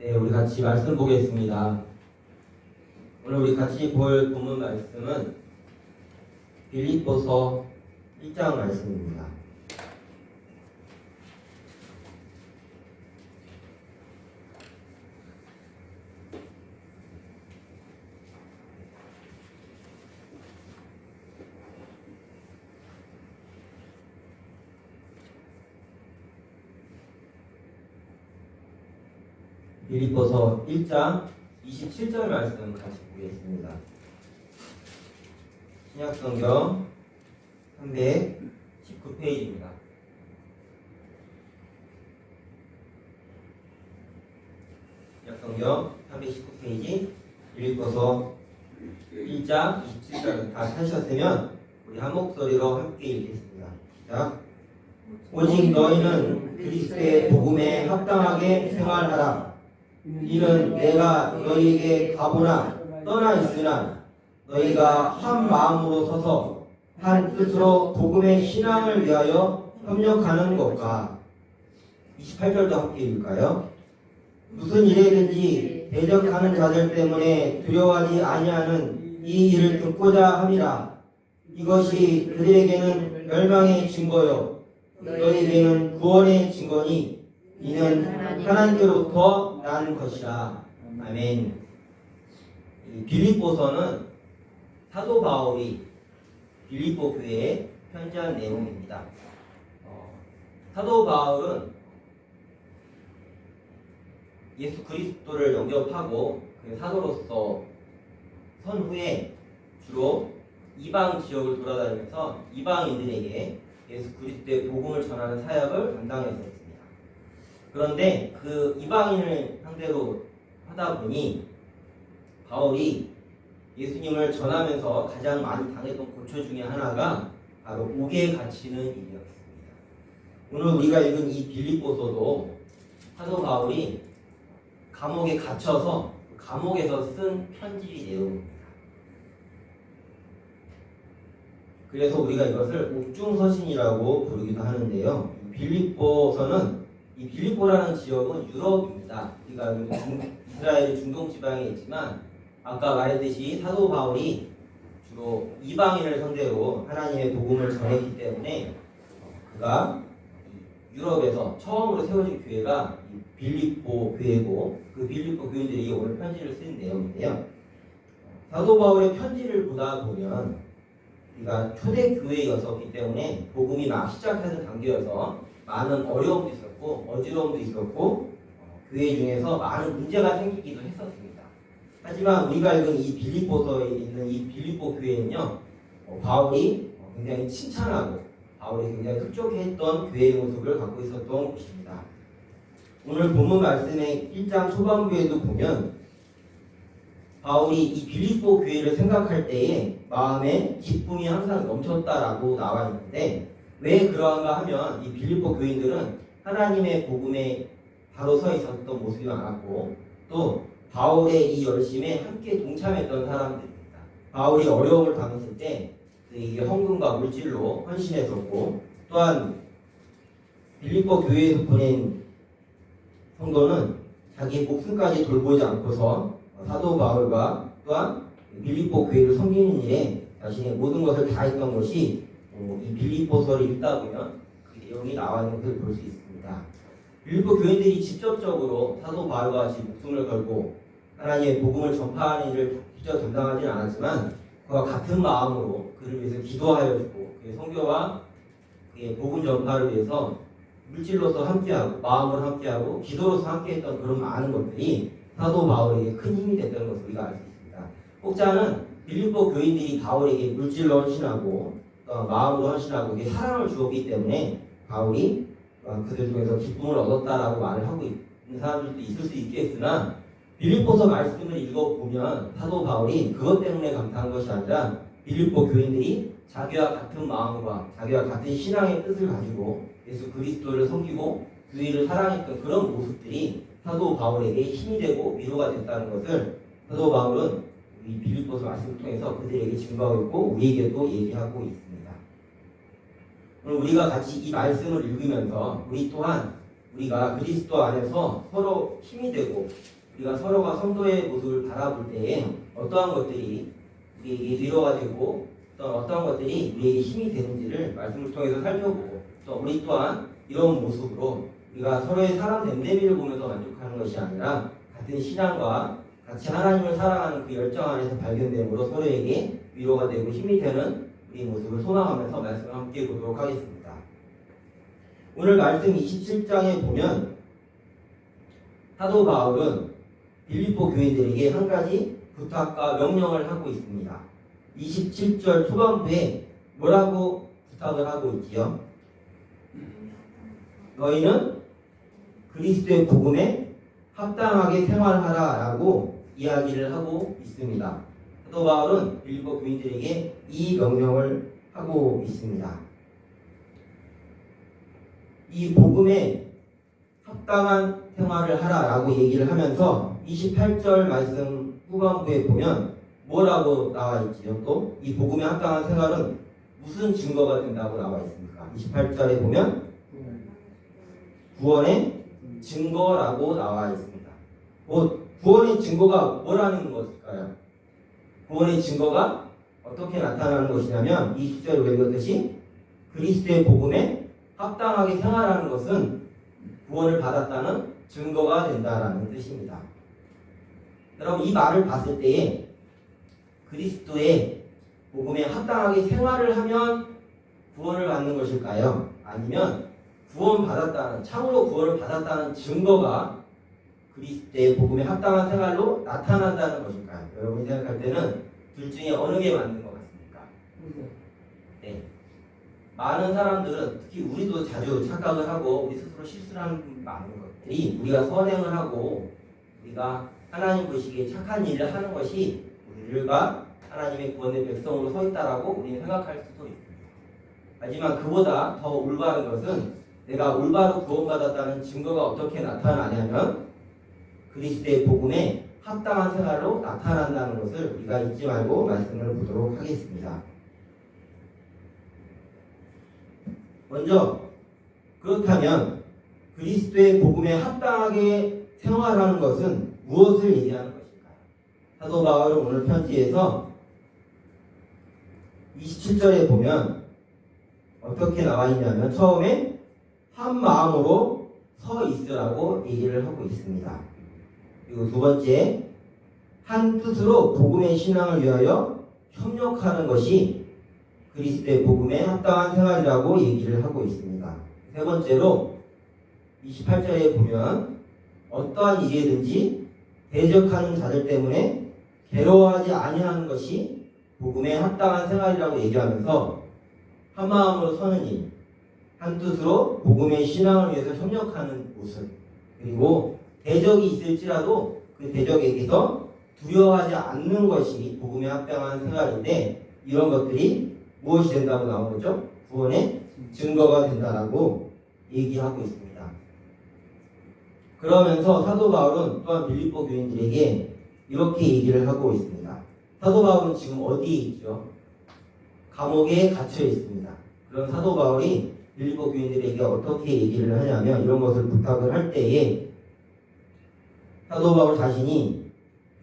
네, 우리 같이 말씀 보겠습니다. 오늘 우리 같이 볼 본문 말씀은 빌립보서 1장 말씀입니다. 빌립보서 1장 27절 말씀 같이 보겠습니다. 신약성경 319페이지입니다. 신약성경 319페이지 빌립보서 1장 27절 다 찾으셨으면 우리 한 목소리로 함께 읽겠습니다. 시작. 오직 너희는 그리스도의 복음에 합당하게 생활하라. 이는 내가 너희에게 가보나 떠나 있으나 너희가 한 마음으로 서서 한 뜻으로 복음의 신앙을 위하여 협력하는 것과 28절도 함께 읽을까요? 무슨 일에든지 대적하는 자들 때문에 두려워하지 아니하는 이 일을 듣고자 함이라. 이것이 그들에게는 멸망의 증거요 너희에게는 구원의 증거니 이는 하나님께로부터 난 것이라. 아멘. 빌립보서는 사도 바울이 빌립보 교회에 편지한 내용입니다. 사도 바울은 예수 그리스도를 영접하고 그 사도로서 선 후에 주로 이방 지역을 돌아다니면서 이방인들에게 예수 그리스도의 복음을 전하는 사역을 담당했었습니다. 그런데 그 이방인을 상대로 하다 보니 바울이 예수님을 전하면서 가장 많이 당했던 고초 중에 하나가 바로 옥에 갇히는 일이었습니다. 오늘 우리가 읽은 이 빌립보서도 사도 바울이 감옥에 갇혀서 감옥에서 쓴 편지 내용입니다. 그래서 우리가 이것을 옥중서신이라고 부르기도 하는데요. 빌립보서는 이 빌립보라는 지역은 유럽입니다. 우리가 이스라엘 중동 지방에 있지만 아까 말했듯이 사도 바울이 주로 이방인을 상대로 하나님의 복음을 전했기 때문에 그가 유럽에서 처음으로 세워진 교회가 빌립보 교회고 그 빌립보 교인들이 오늘 편지를 쓴 내용인데요. 사도 바울의 편지를 보다 보면 우리가 초대 교회였었기 때문에 복음이 막 시작하는 단계여서 많은 어려움도 있었고 어지러움도 있었고 교회 중에서 많은 문제가 생기기도 했었습니다. 하지만 우리가 읽은 이 빌립보서에 있는 이 빌립보 교회는요, 바울이 굉장히 칭찬하고 바울이 굉장히 흡족했던 교회의 모습을 갖고 있었던 곳입니다. 오늘 본문 말씀의 1장 초반부에도 보면 바울이 이 빌립보 교회를 생각할 때에 마음에 기쁨이 항상 넘쳤다라고 나와 있는데 왜 그러한가 하면 이 빌립보 교인들은 하나님의 복음에 바로 서 있었던 모습이 많았고 또 바울의 이 열심에 함께 동참했던 사람들입니다. 바울이 어려움을 당했을 때 이게 헌금과 물질로 헌신했었고 또한 빌립보 교회에서 보낸 성도는 자기 목숨까지 돌보지 않고서 사도 바울과 또한 빌립보 교회를 섬기는 일에 자신의 모든 것을 다했던 것이 이 빌립보서를 읽다 보면 그 내용이 나와 있는 것을 볼 수 있습니다. 빌립보 교인들이 직접적으로 사도 바울과 같이 목숨을 걸고 하나님의 복음을 전파하는 일을 직접 담당하지는 않았지만 그와 같은 마음으로 그를 위해서 기도하여 주고 그의 선교와 그의 복음 전파를 위해서 물질로서 함께하고 마음으로 함께하고 기도로서 함께했던 그런 많은 것들이 사도 바울에게 큰 힘이 됐다는 것을 우리가 알 수 있습니다. 혹자는 빌립보 교인들이 바울에게 물질로 헌신하고 마음으로 헌신하고 이게 사랑을 주었기 때문에 바울이 그들 중에서 기쁨을 얻었다라고 말을 하고 있는 사람들도 있을 수 있겠으나 빌립보서 말씀을 읽어보면 사도 바울이 그것 때문에 감사한 것이 아니라 빌립보 교인들이 자기와 같은 마음과 자기와 같은 신앙의 뜻을 가지고 예수 그리스도를 섬기고 그들을 사랑했던 그런 모습들이 사도 바울에게 힘이 되고 위로가 됐다는 것을 사도 바울은 이 빌립보서 말씀을 통해서 그들에게 증거하고 있고 우리에게도 얘기하고 있습니다. 오늘 우리가 같이 이 말씀을 읽으면서 우리 또한 우리가 그리스도 안에서 서로 힘이 되고 우리가 서로가 성도의 모습을 바라볼 때에 어떠한 것들이 우리에게 위로가 되고 또 어떠한 것들이 우리에게 힘이 되는지를 말씀을 통해서 살펴보고 또 우리 또한 이런 모습으로 우리가 서로의 사람 됨됨이를 보면서 만족하는 것이 아니라 같은 신앙과 같이 하나님을 사랑하는 그 열정 안에서 발견됨으로 서로에게 위로가 되고 힘이 되는 우리 모습을 소망하면서 말씀을 함께 보도록 하겠습니다. 오늘 말씀 27장에 보면 사도 바울은 빌립보 교인들에게 한 가지 부탁과 명령을 하고 있습니다. 27절 초반부에 뭐라고 부탁을 하고 있지요? 너희는 그리스도의 복음에 합당하게 생활하라 라고 이야기를 하고 있습니다. 사도 바울은 빌립보 교인들에게 이 명령을 하고 있습니다. 이 복음에 합당한 생활을 하라 라고 얘기를 하면서 28절 말씀 후반부에 보면 뭐라고 나와 있지요? 또 이 복음에 합당한 생활은 무슨 증거가 된다고 나와 있습니까? 28절에 보면 구원의 증거라고 나와 있습니다. 구원의 증거가 뭐라는 것일까요? 구원의 증거가 어떻게 나타나는 것이냐면 이 시절에 우리가 읽었듯이 그리스도의 복음에 합당하게 생활하는 것은 구원을 받았다는 증거가 된다라는 뜻입니다. 여러분 이 말을 봤을 때에 그리스도의 복음에 합당하게 생활을 하면 구원을 받는 것일까요? 아니면 참으로 구원을 받았다는 증거가 그리스도의 복음에 합당한 생활로 나타난다는 것일까요? 여러분이 생각할 때는 둘 중에 어느 게 맞는 것 같습니까? 네. 많은 사람들은 특히 우리도 자주 착각을 하고 우리 스스로 실수를 하는 많은 것들이 우리가 선행을 하고 우리가 하나님 보시기에 착한 일을 하는 것이 우리가 하나님의 구원의 백성으로 서 있다라고 우리는 생각할 수도 있습니다. 하지만 그보다 더 올바른 것은 내가 올바로 구원받았다는 증거가 어떻게 나타나냐면 그리스도의 복음에 합당한 생활로 나타난다는 것을 우리가 잊지 말고 말씀을 보도록 하겠습니다. 먼저 그렇다면 그리스도의 복음에 합당하게 생활하는 것은 무엇을 얘기하는 것일까요? 사도 바울은 오늘 편지에서 27절에 보면 어떻게 나와 있냐면 처음에 한 마음으로 서 있으라고 얘기를 하고 있습니다. 그리고 두 번째 한 뜻으로 복음의 신앙을 위하여 협력하는 것이 그리스도의 복음에 합당한 생활이라고 얘기를 하고 있습니다. 세 번째로 28절에 보면 어떠한 일이든지 대적하는 자들 때문에 괴로워하지 아니하는 것이 복음에 합당한 생활이라고 얘기하면서 한 마음으로 서는 일, 한 뜻으로 복음의 신앙을 위해서 협력하는 모습, 그리고 대적이 있을지라도 그 대적에게서 두려워하지 않는 것이 복음에 합당한 생활인데 이런 것들이 무엇이 된다고 나온 거죠? 구원의 증거가 된다라고 얘기하고 있습니다. 그러면서 사도 바울은 또한 빌립보 교인들에게 이렇게 얘기를 하고 있습니다. 사도 바울은 지금 어디에 있죠? 감옥에 갇혀 있습니다. 그런 사도 바울이 빌립보 교인들에게 어떻게 얘기를 하냐면 이런 것을 부탁을 할 때에 사도 바울 자신이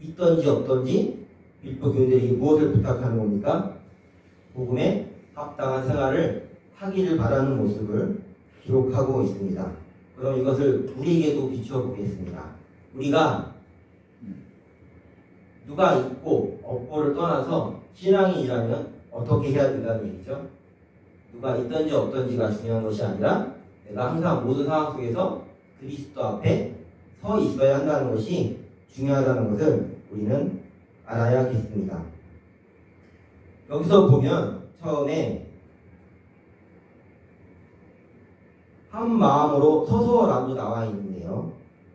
있던지 없던지 빌립보 교인들에게 무엇을 부탁하는 겁니까? 복음에 합당한 생활을 하기를 바라는 모습을 기록하고 있습니다. 그럼 이것을 우리에게도 비추어 보겠습니다. 우리가 누가 있고 없고를 떠나서 신앙인이라면 어떻게 해야 된다는 얘기죠? 누가 있던지 없던지가 중요한 것이 아니라 내가 항상 모든 상황 속에서 그리스도 앞에 서 있어야 한다는 것이 중요하다는 것을 우리는 알아야겠습니다. 여기서 보면 처음에 한 마음으로 서서라고 나와 있는데요.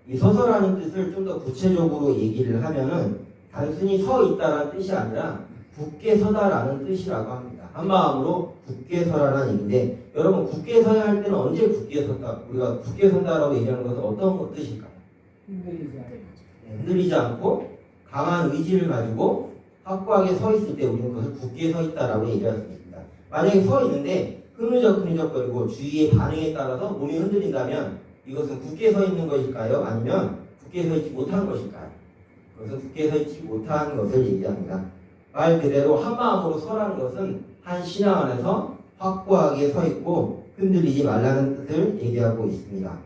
이 서서라는 뜻을 좀 더 구체적으로 얘기를 하면은 단순히 서 있다라는 뜻이 아니라 굳게 서다라는 뜻이라고 합니다. 한 마음으로 굳게 서라라는 얘기인데 여러분 굳게 서야 할 때는 언제 굳게 섰다? 우리가 굳게 선다라고 얘기하는 것은 어떤 뜻일까요? 흔들리지 않고 강한 의지를 가지고 확고하게 서 있을 때 우리는 그것을 굳게 서 있다라고 얘기할 수 있습니다. 만약에 서 있는데 흐느적거리고 주위의 반응에 따라서 몸이 흔들린다면 이것은 굳게 서 있는 것일까요? 아니면 굳게 서 있지 못한 것일까요? 그것은 굳게 서 있지 못한 것을 얘기합니다. 말 그대로 한 마음으로 서라는 것은 한 신앙 안에서 확고하게 서 있고 흔들리지 말라는 뜻을 얘기하고 있습니다.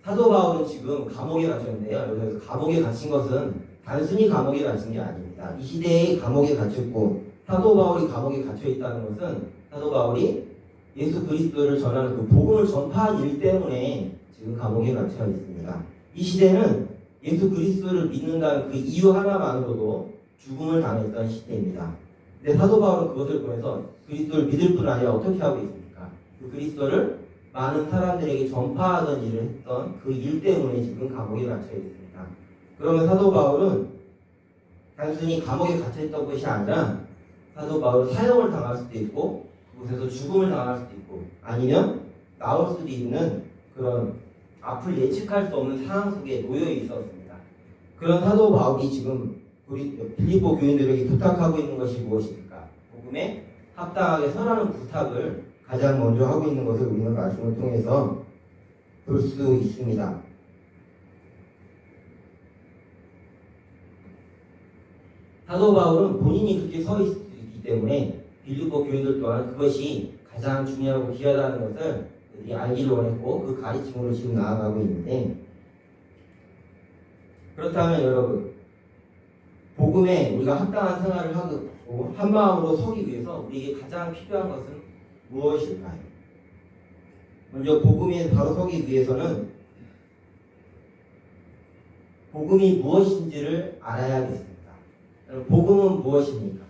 사도 바울은 지금 감옥에 갇혔는데요. 그래서 감옥에 갇힌 것은 단순히 감옥에 갇힌 게 아닙니다. 이 시대에 감옥에 갇혔고 사도 바울이 감옥에 갇혀 있다는 것은 사도 바울이 예수 그리스도를 전하는 그 복음을 전파한 일 때문에 지금 감옥에 갇혀 있습니다. 이 시대는 예수 그리스도를 믿는다는 그 이유 하나만으로도 죽음을 당했던 시대입니다. 근데 사도 바울은 그것을 보면서 그리스도를 믿을 뿐 아니라 어떻게 하고 있습니까? 그 그리스도를 많은 사람들에게 전파하던 일을 했던 그 일 때문에 지금 감옥에 갇혀 있습니다. 그러면 사도 바울은 단순히 감옥에 갇혀 있던 것이 아니라 사도 바울은 사형을 당할 수도 있고 그곳에서 죽음을 당할 수도 있고 아니면 나올 수도 있는 그런 앞을 예측할 수 없는 상황 속에 놓여 있었습니다. 그런 사도 바울이 지금 우리 빌립보 교인들에게 부탁하고 있는 것이 무엇입니까? 복음에 합당하게 서라는 부탁을 가장 먼저 하고 있는 것을 우리는 말씀을 통해서 볼 수 있습니다. 사도 바울은 본인이 그렇게 서 있기 때문에 빌립보 교인들 또한 그것이 가장 중요하고 귀하다는 것을 알기를 원했고 그 가르침으로 지금 나아가고 있는데, 그렇다면 여러분, 복음에 우리가 합당한 생활을 하고 한 마음으로 서기 위해서 우리에게 가장 필요한 것은 무엇일까요? 먼저 복음에 바로 서기 위해서는 복음이 무엇인지를 알아야겠습니다. 복음은 무엇입니까?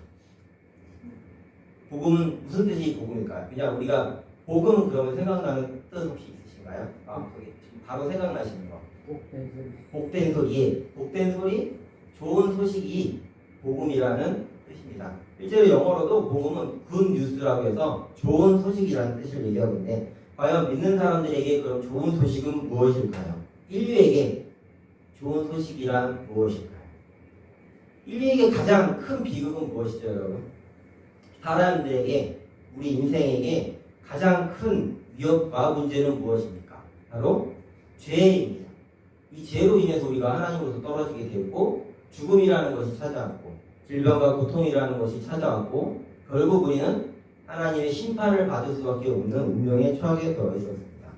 복음은 무슨 뜻이 복음일까요? 그냥 우리가 복음 그러면 생각나는 뜻 혹시 있으신가요? 마음속에 바로 생각나시는 거. 복된 소리. 복된 소리, 좋은 소식이 복음이라는 뜻입니다. 실제로 영어로도 복음은 good news라고 해서 좋은 소식이라는 뜻을 얘기하고 있는데, 과연 믿는 사람들에게 그럼 좋은 소식은 무엇일까요? 인류에게 좋은 소식이란 무엇일까요? 인류에게 가장 큰 비극은 무엇이죠, 여러분? 사람들에게, 우리 인생에게 가장 큰 위협과 문제는 무엇입니까? 바로 죄입니다. 이 죄로 인해서 우리가 하나님으로부터 떨어지게 되었고, 죽음이라는 것이 찾아왔고, 질병과 고통이라는 것이 찾아왔고, 결국 우리는 하나님의 심판을 받을 수밖에 없는 운명에 처하게 되어 있었습니다.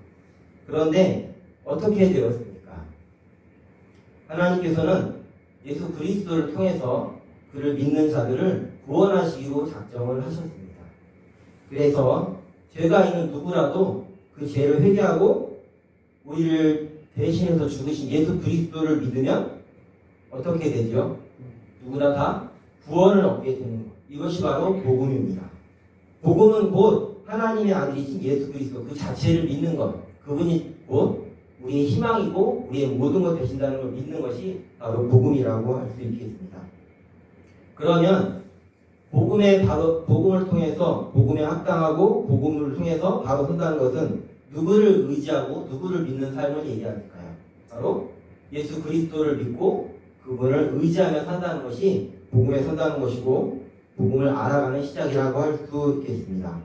그런데 어떻게 되었습니까? 하나님께서는 예수 그리스도를 통해서 그를 믿는 자들을 구원하시기로 작정을 하셨습니다. 그래서 죄가 있는 누구라도 그 죄를 회개하고 우리를 대신해서 죽으신 예수 그리스도를 믿으면 어떻게 되죠? 누구나 다 구원을 얻게 되는 것. 이것이 바로 복음입니다. 복음은 곧 하나님의 아들이신 예수 그리스도 그 자체를 믿는 것. 그분이 곧 우리의 희망이고 우리의 모든 것 되신다는 걸 믿는 것이 바로 복음이라고 할 수 있겠습니다. 그러면 복음을 통해서 복음에 합당하고 복음을 통해서 바로 선다는 것은 누구를 의지하고 누구를 믿는 삶을 얘기할까요? 바로 예수 그리스도를 믿고 그분을 의지하며 산다는 것이 복음에 선다는 것이고 복음을 알아가는 시작이라고 할 수 있겠습니다.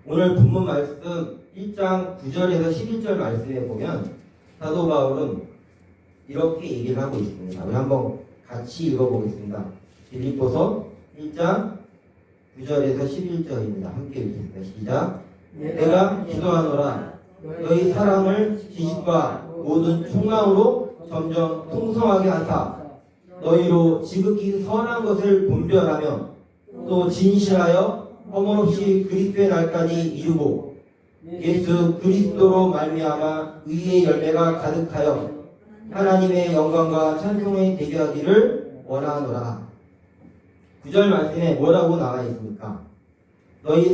오늘 본문 말씀 1장 9절에서 11절 말씀에 보면 사도 바울은 이렇게 얘기를 하고 있습니다. 우리 한번 같이 읽어보겠습니다. 빌립보서 1장 9절에서 11절입니다. 함께 읽겠습니다. 시작. 내가 기도하노라 너희 사랑을 지식과 모든 총망으로 점점 풍성하게 하사 너희로 지극히 선한 것을 분별하며 또 진실하여 허물없이 그리스도의 날까지 이루고 예수 그리스도로 말미암아 의의 열매가 가득하여 하나님의 영광과 찬송에 되게 하기를 원하노라. 9절 말씀에 뭐라고 나와 있습니까? 너희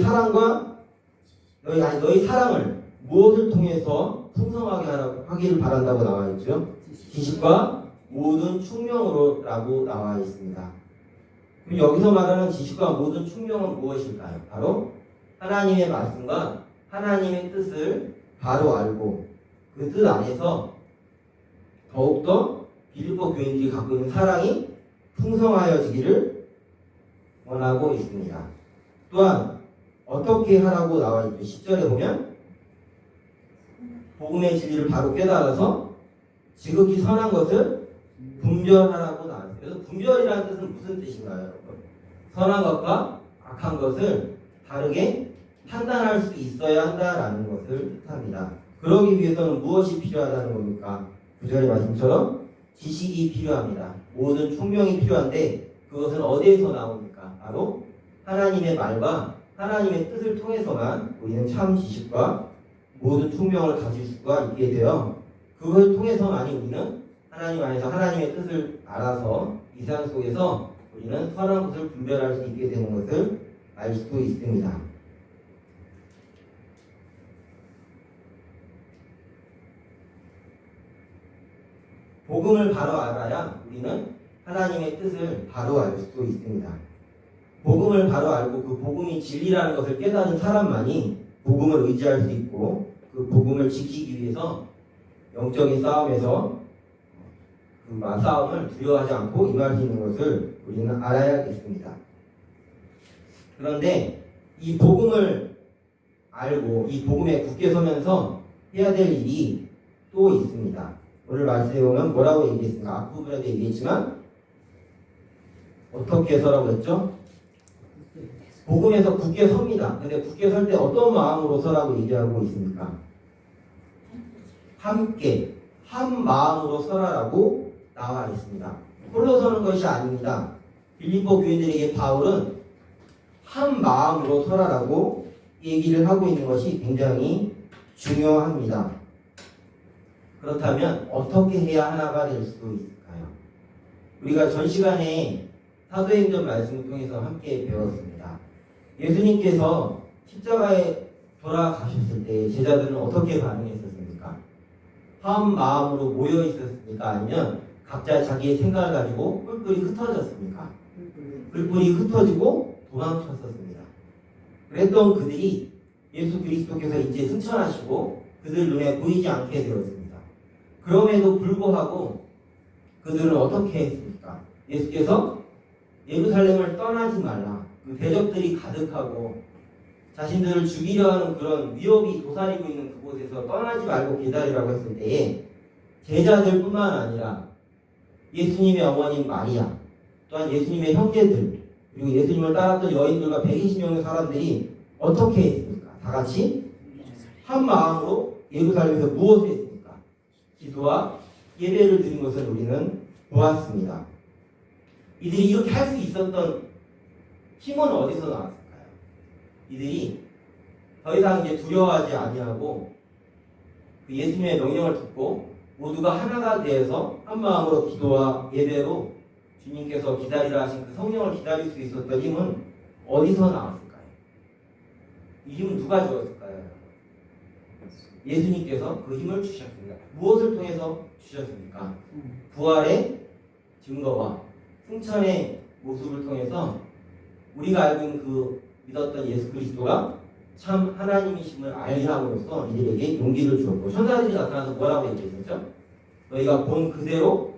사랑을 무엇을 통해서 풍성하게 하기를 바란다고 나와 있죠? 지식과 모든 충명으로 라고 나와 있습니다. 그럼 여기서 말하는 지식과 모든 충명은 무엇일까요? 바로 하나님의 말씀과 하나님의 뜻을 바로 알고 그 뜻 안에서 더욱더 빌립보 교인들이 갖고 있는 사랑이 풍성하여지기를 원하고 있습니다. 또한 어떻게 하라고 나와 있죠? 10절에 보면 복음의 진리를 바로 깨달아서 지극히 선한 것을 분별하라고 나왔어요. 그래서 분별이라는 뜻은 무슨 뜻인가요, 여러분? 선한 것과 악한 것을 다르게 판단할 수 있어야 한다라는 것을 뜻합니다. 그러기 위해서는 무엇이 필요하다는 겁니까? 구절의 말씀처럼 지식이 필요합니다. 모든 총명이 필요한데 그것은 어디에서 나옵니까? 바로 하나님의 말과 하나님의 뜻을 통해서만 우리는 참 지식과 모든 총명을 가질 수가 있게 되어 그걸 통해서만이 우리는 하나님 안에서 하나님의 뜻을 알아서 이 세상 속에서 우리는 선한 것을 분별할 수 있게 되는 것을 알 수 있습니다. 복음을 바로 알아야 우리는 하나님의 뜻을 바로 알 수 있습니다. 복음을 바로 알고 그 복음이 진리라는 것을 깨닫는 사람만이 복음을 의지할 수 있고 그 복음을 지키기 위해서 영적인 싸움에서 그 맞싸움을 두려워하지 않고 임할 수 있는 것을 우리는 알아야겠습니다. 그런데 이 복음을 알고 이 복음에 굳게 서면서 해야 될 일이 또 있습니다. 오늘 말씀에 보면 뭐라고 얘기했습니까? 앞부분에도 얘기했지만 어떻게 서라고 했죠? 복음에서 굳게 섭니다. 근데 굳게 설 때 어떤 마음으로 서라고 얘기하고 있습니까? 함께 한 마음으로 서라라고 나와 있습니다. 홀로 서는 것이 아닙니다. 빌립보 교인들에게 바울은 한 마음으로 서라라고 얘기를 하고 있는 것이 굉장히 중요합니다. 그렇다면 어떻게 해야 하나가 될 수 있을까요? 우리가 전 시간에 사도행전 말씀을 통해서 함께 배웠습니다. 예수님께서 십자가에 돌아가셨을 때 제자들은 어떻게 반응했었습니까? 한 마음으로 모여 있었습니까? 아니면 각자 자기의 생각을 가지고 뿔뿔이 흩어졌습니까? 뿔뿔이 흩어지고 도망쳤었습니다. 그랬던 그들이 예수 그리스도께서 이제 승천하시고 그들 눈에 보이지 않게 되었습니다. 그럼에도 불구하고 그들은 어떻게 했습니까? 예수께서 예루살렘을 떠나지 말라. 그 대적들이 가득하고 자신들을 죽이려 하는 그런 위협이 도사리고 있는 그곳에서 떠나지 말고 기다리라고 했을 때에 제자들뿐만 아니라 예수님의 어머님 마리아, 또한 예수님의 형제들, 그리고 예수님을 따랐던 여인들과 120명의 사람들이 어떻게 했습니까? 다 같이 한 마음으로 예루살렘에서 무엇을 했습니까? 기도와 예배를 드린 것을 우리는 보았습니다. 이들이 이렇게 할 수 있었던 힘은 어디서 나왔을까요? 이들이 더 이상 이제 두려워하지 아니하고 그 예수님의 명령을 듣고 모두가 하나가 되어서 한 마음으로 기도와 예배로 주님께서 기다리라 하신 그 성령을 기다릴 수 있었던 힘은 어디서 나왔을까요? 이 힘은 누가 주었을까요? 예수님께서 그 힘을 주셨습니다. 무엇을 통해서 주셨습니까? 부활의 증거와 승천의 모습을 통해서 우리가 알고 있는 그 믿었던 예수 그리스도가 참 하나님이심을 알게 함으로써 이들에게 용기를 주었고 천사들이 나타나서 뭐라고 얘기했었죠? 너희가 본 그대로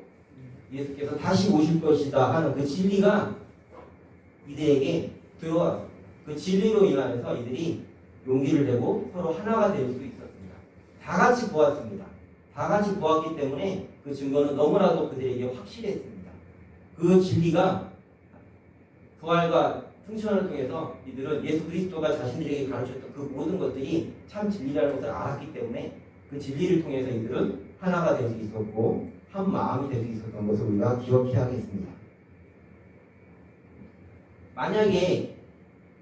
예수께서 다시 오실 것이다 하는 그 진리가 이들에게 들어왔습니다. 그 진리로 인하여서 이들이 용기를 내고 서로 하나가 될 수 있었습니다. 다 같이 보았습니다. 다 같이 보았기 때문에 그 증거는 너무나도 그들에게 확실했습니다. 그 진리가 부활과 승천을 통해서 이들은 예수 그리스도가 자신들에게 가르쳤던 그 모든 것들이 참 진리라는 것을 알았기 때문에 그 진리를 통해서 이들은 하나가 될 수 있었고 한 마음이 될 수 있었던 것을 우리가 기억해야겠습니다. 만약에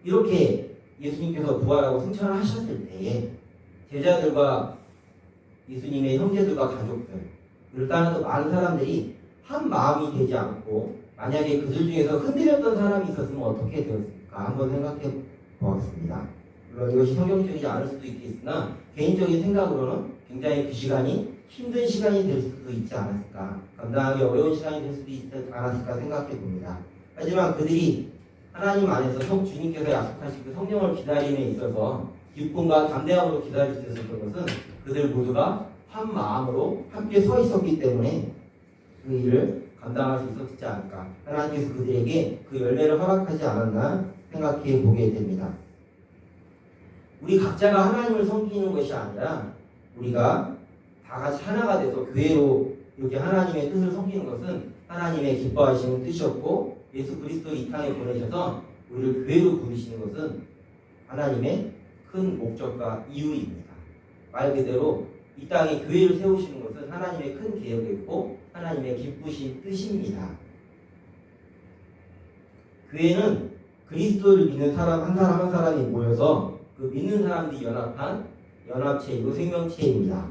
이렇게 예수님께서 부활하고 승천을 하셨을 때에 제자들과 예수님의 형제들과 가족들을 따라서 많은 사람들이 한 마음이 되지 않고 만약에 그들 중에서 흔들렸던 사람이 있었으면 어떻게 되었을까 한번 생각해 보았습니다. 물론 이것이 성경적이지 않을 수도 있겠으나 개인적인 생각으로는 굉장히 그 시간이 힘든 시간이 될 수도 있지 않았을까, 감당하기 어려운 시간이 될 수도 있지 않았을까 생각해 봅니다. 하지만 그들이 하나님 안에서 주님께서 약속하신 그 성령을 기다림에 있어서 기쁨과 담대함으로 기다릴 수 있었던 것은 그들 모두가 한 마음으로 함께 서 있었기 때문에 그 일을 감당할 수 있었지 않을까. 하나님께서 그들에게 그 열매를 허락하지 않았나 생각해 보게 됩니다. 우리 각자가 하나님을 섬기는 것이 아니라 우리가 다 같이 하나가 돼서 교회로 이렇게 하나님의 뜻을 섬기는 것은 하나님의 기뻐하시는 뜻이었고, 예수 그리스도를 이 땅에 보내셔서 우리를 교회로 부르시는 것은 하나님의 큰 목적과 이유입니다. 말 그대로 이 땅에 교회를 세우시는 것은 하나님의 큰 계획이고 하나님의 기쁘신 뜻입니다. 교회는 그리스도를 믿는 사람 한 사람 한 사람이 모여서 그 믿는 사람들이 연합한 연합체이고 생명체입니다.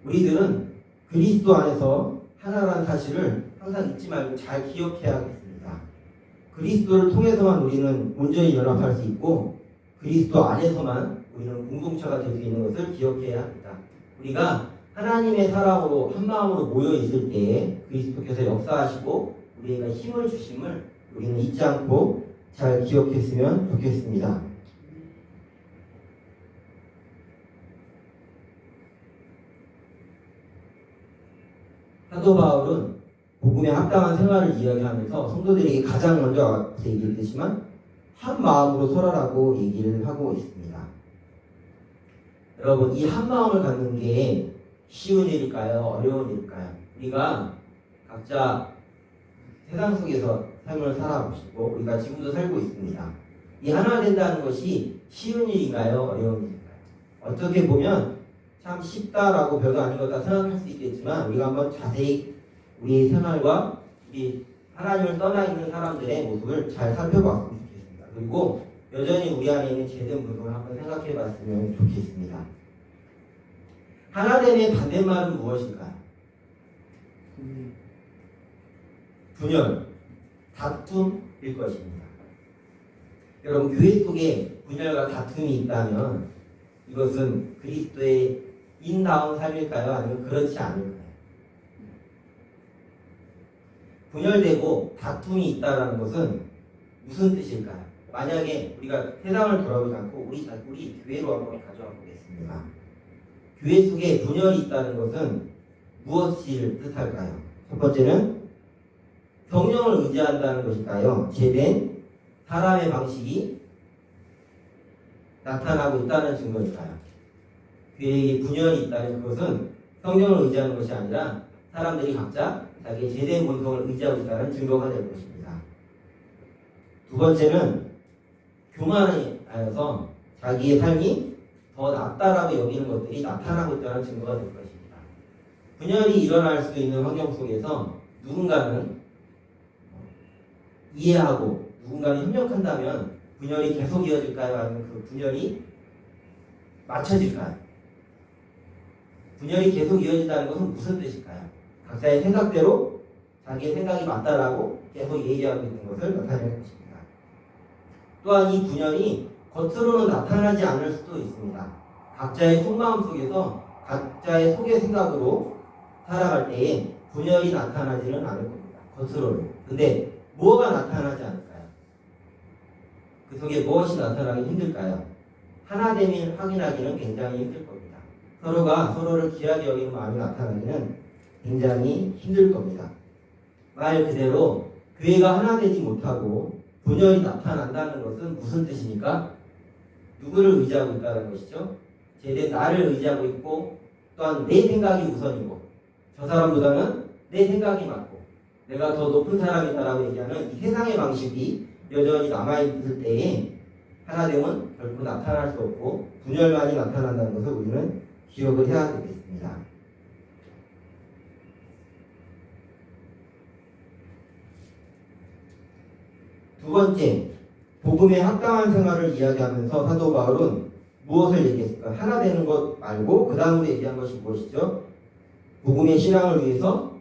우리들은 그리스도 안에서 하나라는 사실을 항상 잊지 말고 잘 기억해야겠습니다. 그리스도를 통해서만 우리는 온전히 연합할 수 있고 그리스도 안에서만 우리는 공동체가 될 수 있는 것을 기억해야 합니다. 우리가 하나님의 사랑으로 한 마음으로 모여 있을 때에 그리스도께서 역사하시고 우리에게 힘을 주심을 우리는 잊지 않고 잘 기억했으면 좋겠습니다. 사도 바울은 복음에 합당한 생활을 이야기하면서 성도들에게 가장 먼저 얘기했지만 한 마음으로 설하라고 얘기를 하고 있습니다. 여러분, 이 한 마음을 갖는 게 쉬운 일일까요? 어려운 일일까요? 우리가 각자 세상 속에서 삶을 살아보시고 우리가 지금도 살고 있습니다. 이 하나 된다는 것이 쉬운 일인가요? 어려운 일인가요? 어떻게 보면 참 쉽다라고 별거 아닌 거다 생각할 수 있겠지만 우리가 한번 자세히 우리 생활과 우리 하나님을 떠나 있는 사람들의 모습을 잘 살펴봤으면 좋겠습니다. 그리고 여전히 우리 안에 있는 제된 부분을 한번 생각해 봤으면 좋겠습니다. 하나됨의 반대말은 무엇일까요? 분열, 다툼일 것입니다. 여러분, 교회 속에 분열과 다툼이 있다면 이것은 그리스도의 인다운 삶일까요? 아니면 그렇지 않을까요? 분열되고 다툼이 있다는 것은 무슨 뜻일까요? 만약에 우리가 세상을 돌아보지 않고 우리 교회로 한번 가져와 보겠습니다. 교회 속에 분열이 있다는 것은 무엇을 뜻할까요? 첫 번째는 성령을 의지한다는 것일까요? 제된 사람의 방식이 나타나고 있다는 증거일까요? 교회에 분열이 있다는 그것은 성령을 의지하는 것이 아니라 사람들이 각자 자기의 제된 본성을 의지하고 있다는 증거가 될 것입니다. 두 번째는 교만에 하여서 자기의 삶이 더 낫다라고 여기는 것들이 나타나고 있다는 증거가 될 것입니다. 분열이 일어날 수 있는 환경 속에서 누군가는 이해하고 누군가는 협력한다면 분열이 계속 이어질까요? 아니면 그 분열이 맞춰질까요? 분열이 계속 이어진다는 것은 무슨 뜻일까요? 각자의 생각대로 자기의 생각이 맞다라고 계속 얘기하고 있는 것을 나타내는 것입니다. 또한 이 분열이 겉으로는 나타나지 않을 수도 있습니다. 각자의 속마음 속에서 각자의 속의 생각으로 살아갈 때에 분열이 나타나지는 않을 겁니다. 겉으로는. 근데 뭐가 나타나지 않을까요? 그 속에 무엇이 나타나기 힘들까요? 하나됨을 확인하기는 굉장히 힘들 겁니다. 서로가 서로를 귀하게 여기는 마음이 나타나기는 굉장히 힘들 겁니다. 말 그대로 교회가 하나 되지 못하고 분열이 나타난다는 것은 무슨 뜻입니까? 누구를 의지하고 있다는 것이죠. 제대 나를 의지하고 있고 또한 내 생각이 우선이고 저 사람보다는 내 생각이 맞고 내가 더 높은 사람이다라고 얘기하는 이 세상의 방식이 여전히 남아있을 때에 하나됨은 결코 나타날 수 없고 분열만이 나타난다는 것을 우리는 기억을 해야 되겠습니다. 두 번째, 복음에 합당한 생활을 이야기하면서 사도 바울은 무엇을 얘기했을까? 하나 되는 것 말고 그 다음으로 얘기한 것이 무엇이죠? 복음의 신앙을 위해서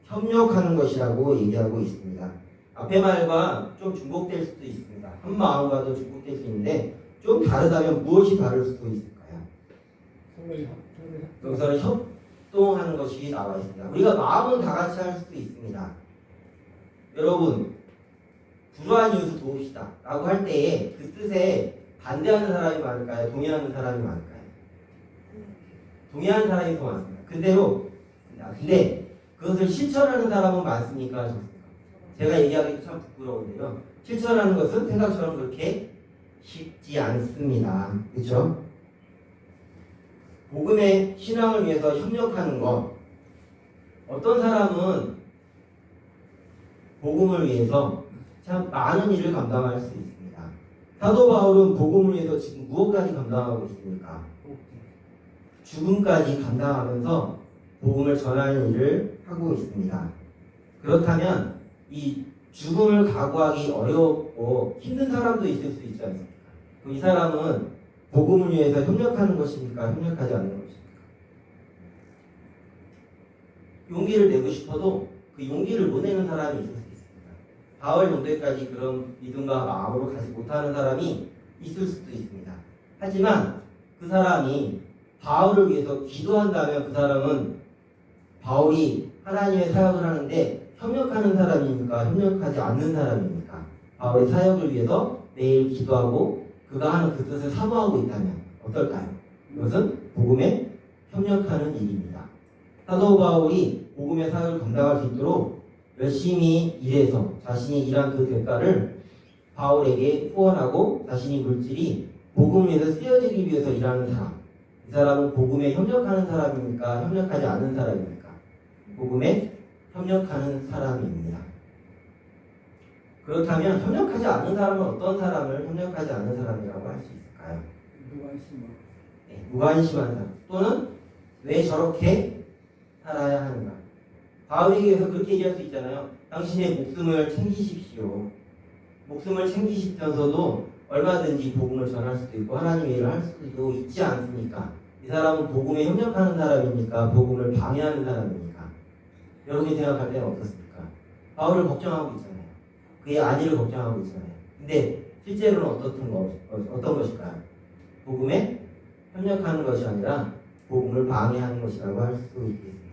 협력하는 것이라고 얘기하고 있습니다. 앞의 말과 좀 중복될 수도 있습니다. 한 마음과도 중복될 수 있는데 좀 다르다면 무엇이 다를 수도 있을까요? 여기서는 협동하는 것이 나와 있습니다. 우리가 마음은 다 같이 할 수도 있습니다. 여러분, 불우한 이웃을 도웁시다 라고 할 때에 그 뜻에 반대하는 사람이 많을까요? 동의하는 사람이 많을까요? 동의하는 사람이 더 많습니다. 근데 그것을 실천하는 사람은 많습니까? 적습니까? 제가 얘기하기도 참 부끄러운데요. 실천하는 것은 생각처럼 그렇게 쉽지 않습니다. 그렇죠? 복음의 신앙을 위해서 협력하는 것. 어떤 사람은 복음을 위해서 참 많은 일을 감당할 수 있습니다. 사도 바울은 복음을 위해서 지금 무엇까지 감당하고 있습니까? 죽음까지 감당하면서 복음을 전하는 일을 하고 있습니다. 그렇다면 이 죽음을 각오하기 어렵고 힘든 사람도 있을 수 있지 않습니까? 이 사람은 복음을 위해서 협력하는 것입니까? 협력하지 않는 것입니까? 용기를 내고 싶어도 그 용기를 못 내는 사람이 있을 수 있습니다. 바울 정도까지 그런 믿음과 마음으로 가지 못하는 사람이 있을 수도 있습니다. 하지만 그 사람이 바울을 위해서 기도한다면 그 사람은 바울이 하나님의 사역을 하는데 협력하는 사람입니까? 협력하지 않는 사람입니까? 바울의 사역을 위해서 매일 기도하고 그가 하는 그 뜻을 사모하고 있다면 어떨까요? 이것은 복음에 협력하는 일입니다. 사도 바울이 복음의 사역을 감당할 수 있도록 열심히 일해서 자신이 일한 그 대가를 바울에게 후원하고 자신의 물질이 복음을 위해서 쓰여지기 위해서 일하는 사람. 이 사람은 복음에 협력하는 사람입니까? 협력하지 않는 사람입니까? 복음에 협력하는 사람입니다. 그렇다면 협력하지 않는 사람은 어떤 사람을 협력하지 않는 사람이라고 할 수 있을까요? 무관심한 사람. 또는 왜 저렇게 살아야 하는가? 바울에게서 그렇게 얘기할 수 있잖아요. 당신의 목숨을 챙기십시오. 목숨을 챙기시면서도 얼마든지 복음을 전할 수도 있고 하나님의 일을 할 수도 있지 않습니까? 이 사람은 복음에 협력하는 사람입니까? 복음을 방해하는 사람입니까? 여러분이 생각할 때는 어떻습니까? 바울을 걱정하고 있잖아요. 그의 안위를 걱정하고 있잖아요. 근데 실제로는 어떤 것일까요? 복음에 협력하는 것이 아니라 복음을 방해하는 것이라고 할 수 있겠습니다.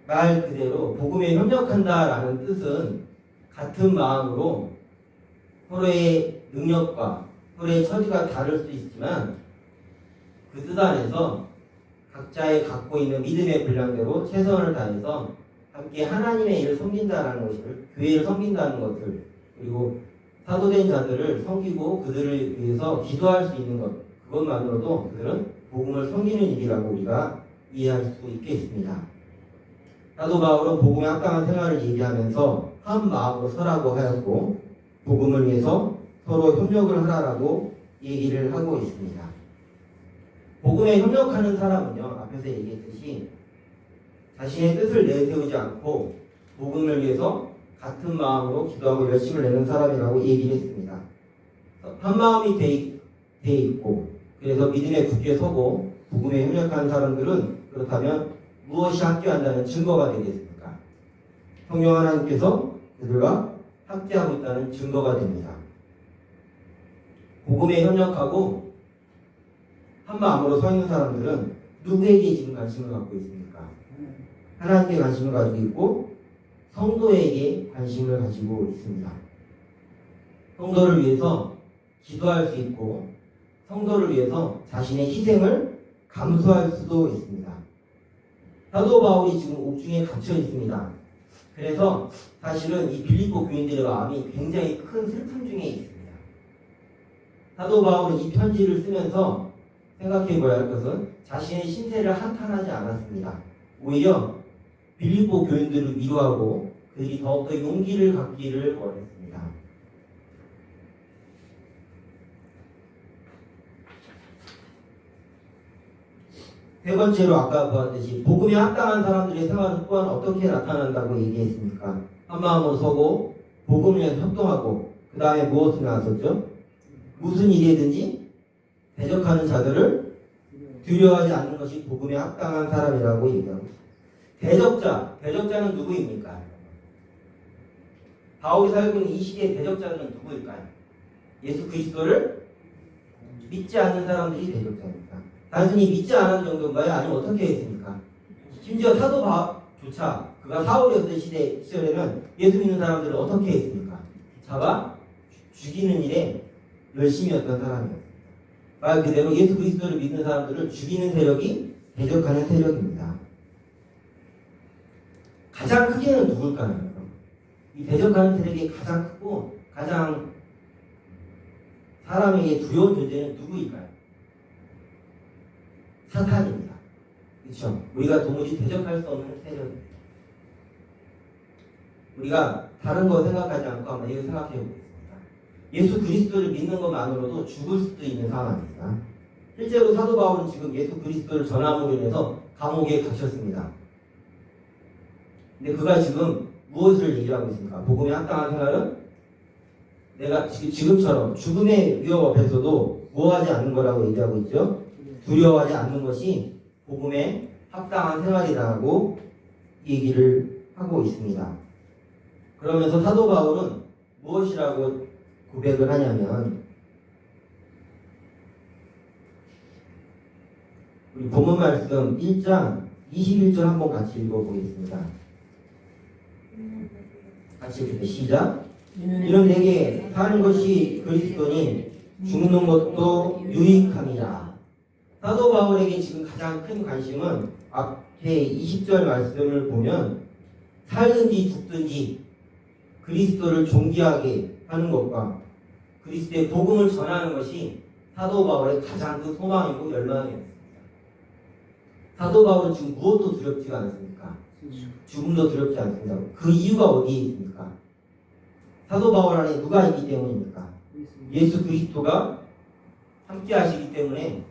말 그대로 복음에 협력한다라는 뜻은 같은 마음으로 서로의 능력과 서로의 처지가 다를 수 있지만 그 뜻 안에서 각자의 갖고 있는 믿음의 분량대로 최선을 다해서 함께 하나님의 일을 섬긴다라는 것을, 교회를 섬긴다는 것을, 그리고 사도된 자들을 섬기고 그들을 위해서 기도할 수 있는 것, 그것만으로도 그들은 복음을 섬기는 일이라고 우리가 이해할 수 있겠습니다. 사도 바울은 복음에 합당한 생활을 얘기하면서 한 마음으로 서라고 하였고 복음을 위해서 서로 협력을 하라라고 얘기를 하고 있습니다. 복음에 협력하는 사람은요, 앞에서 얘기했듯이 자신의 뜻을 내세우지 않고 복음을 위해서 같은 마음으로 기도하고 열심을 내는 사람이라고 얘기를 했습니다. 한 마음이 돼 있고 그래서 믿음에 굳게 서고 복음에 협력하는 사람들은 그렇다면 무엇이 함께한다는 증거가 되겠습니까? 성령 하나님께서 그들과 함께하고 있다는 증거가 됩니다. 복음에 협력하고 한 마음으로 서 있는 사람들은 누구에게 지금 관심을 갖고 있습니까? 하나님께 관심을 가지고 있고 성도에게 관심을 가지고 있습니다. 성도를 위해서 기도할 수 있고 성도를 위해서 자신의 희생을 감수할 수도 있습니다. 사도 바울이 지금 옥중에 갇혀 있습니다. 그래서 사실은 이 빌립보 교인들의 마음이 굉장히 큰 슬픔 중에 있습니다. 사도 바울은 이 편지를 쓰면서 생각해 봐야 할 것은 자신의 신세를 한탄하지 않았습니다. 오히려 빌립보 교인들을 위로하고 그들이 더욱더 용기를 갖기를 원했습니다. 세 번째로 아까 보았듯이 복음에 합당한 사람들의 생활은 또한 어떻게 나타난다고 얘기했습니까? 한 마음으로 서고 복음을 위해서 협동하고 그 다음에 무엇을 나왔었죠? 무슨 일이든지 대적하는 자들을 두려워하지 않는 것이 복음에 합당한 사람이라고 얘기하고 있습니다. 대적자는 누구입니까? 바울이 살고 있는 이 시대의 대적자는 누구일까요? 예수 그리스도를 믿지 않는 사람들이 대적자입니다. 단순히 믿지 않은 정도인가요? 아니면 어떻게 했습니까? 심지어 사도 바울조차 그가 사울이었던 시절에는 예수 믿는 사람들을 어떻게 했습니까? 잡아 죽이는 일에 열심히 했던 사람이었습니다. 말 그대로 예수 그리스도를 믿는 사람들을 죽이는 세력이 대적하는 세력입니다. 가장 크게는 누굴까요? 이 대적하는 세력이 가장 크고 가장 사람에게 두려운 존재는 누구일까요? 사탄입니다. 그렇죠? 우리가 도무지 대적할 수 없는 세력입니다. 우리가 다른 거 생각하지 않고 한번 이거 생각해 보겠습니다. 예수 그리스도를 믿는 것만으로도 죽을 수도 있는 상황입니다. 실제로 사도 바울은 지금 예수 그리스도를 전함으로 인해서 감옥에 갇혔습니다. 근데 그가 지금 무엇을 얘기하고 있습니까? 복음에 합당한 생활은 내가 지금처럼 죽음의 위협 앞에서도 뭐하지 않는 거라고 얘기하고 있죠. 두려워하지 않는 것이 복음에 합당한 생활이라고 얘기를 하고 있습니다. 그러면서 사도 바울은 무엇이라고 고백을 하냐면, 우리 본문 말씀 1장 21절 한번 같이 읽어보겠습니다. 같이 읽을게요. 시작. 이는 내게 사는 것이 그리스도니 죽는 것도 유익함이라. 사도 바울에게 지금 가장 큰 관심은 앞에 20절 말씀을 보면 살든지 죽든지 그리스도를 존귀하게 하는 것과 그리스도의 복음을 전하는 것이 사도 바울의 가장 큰 소망이고 열망이었습니다. 사도 바울은 지금 무엇도 두렵지가 않습니까? 죽음도 두렵지 않습니다. 그 이유가 어디에 있습니까? 사도 바울 안에 누가 있기 때문입니까? 예수 그리스도가 함께 하시기 때문에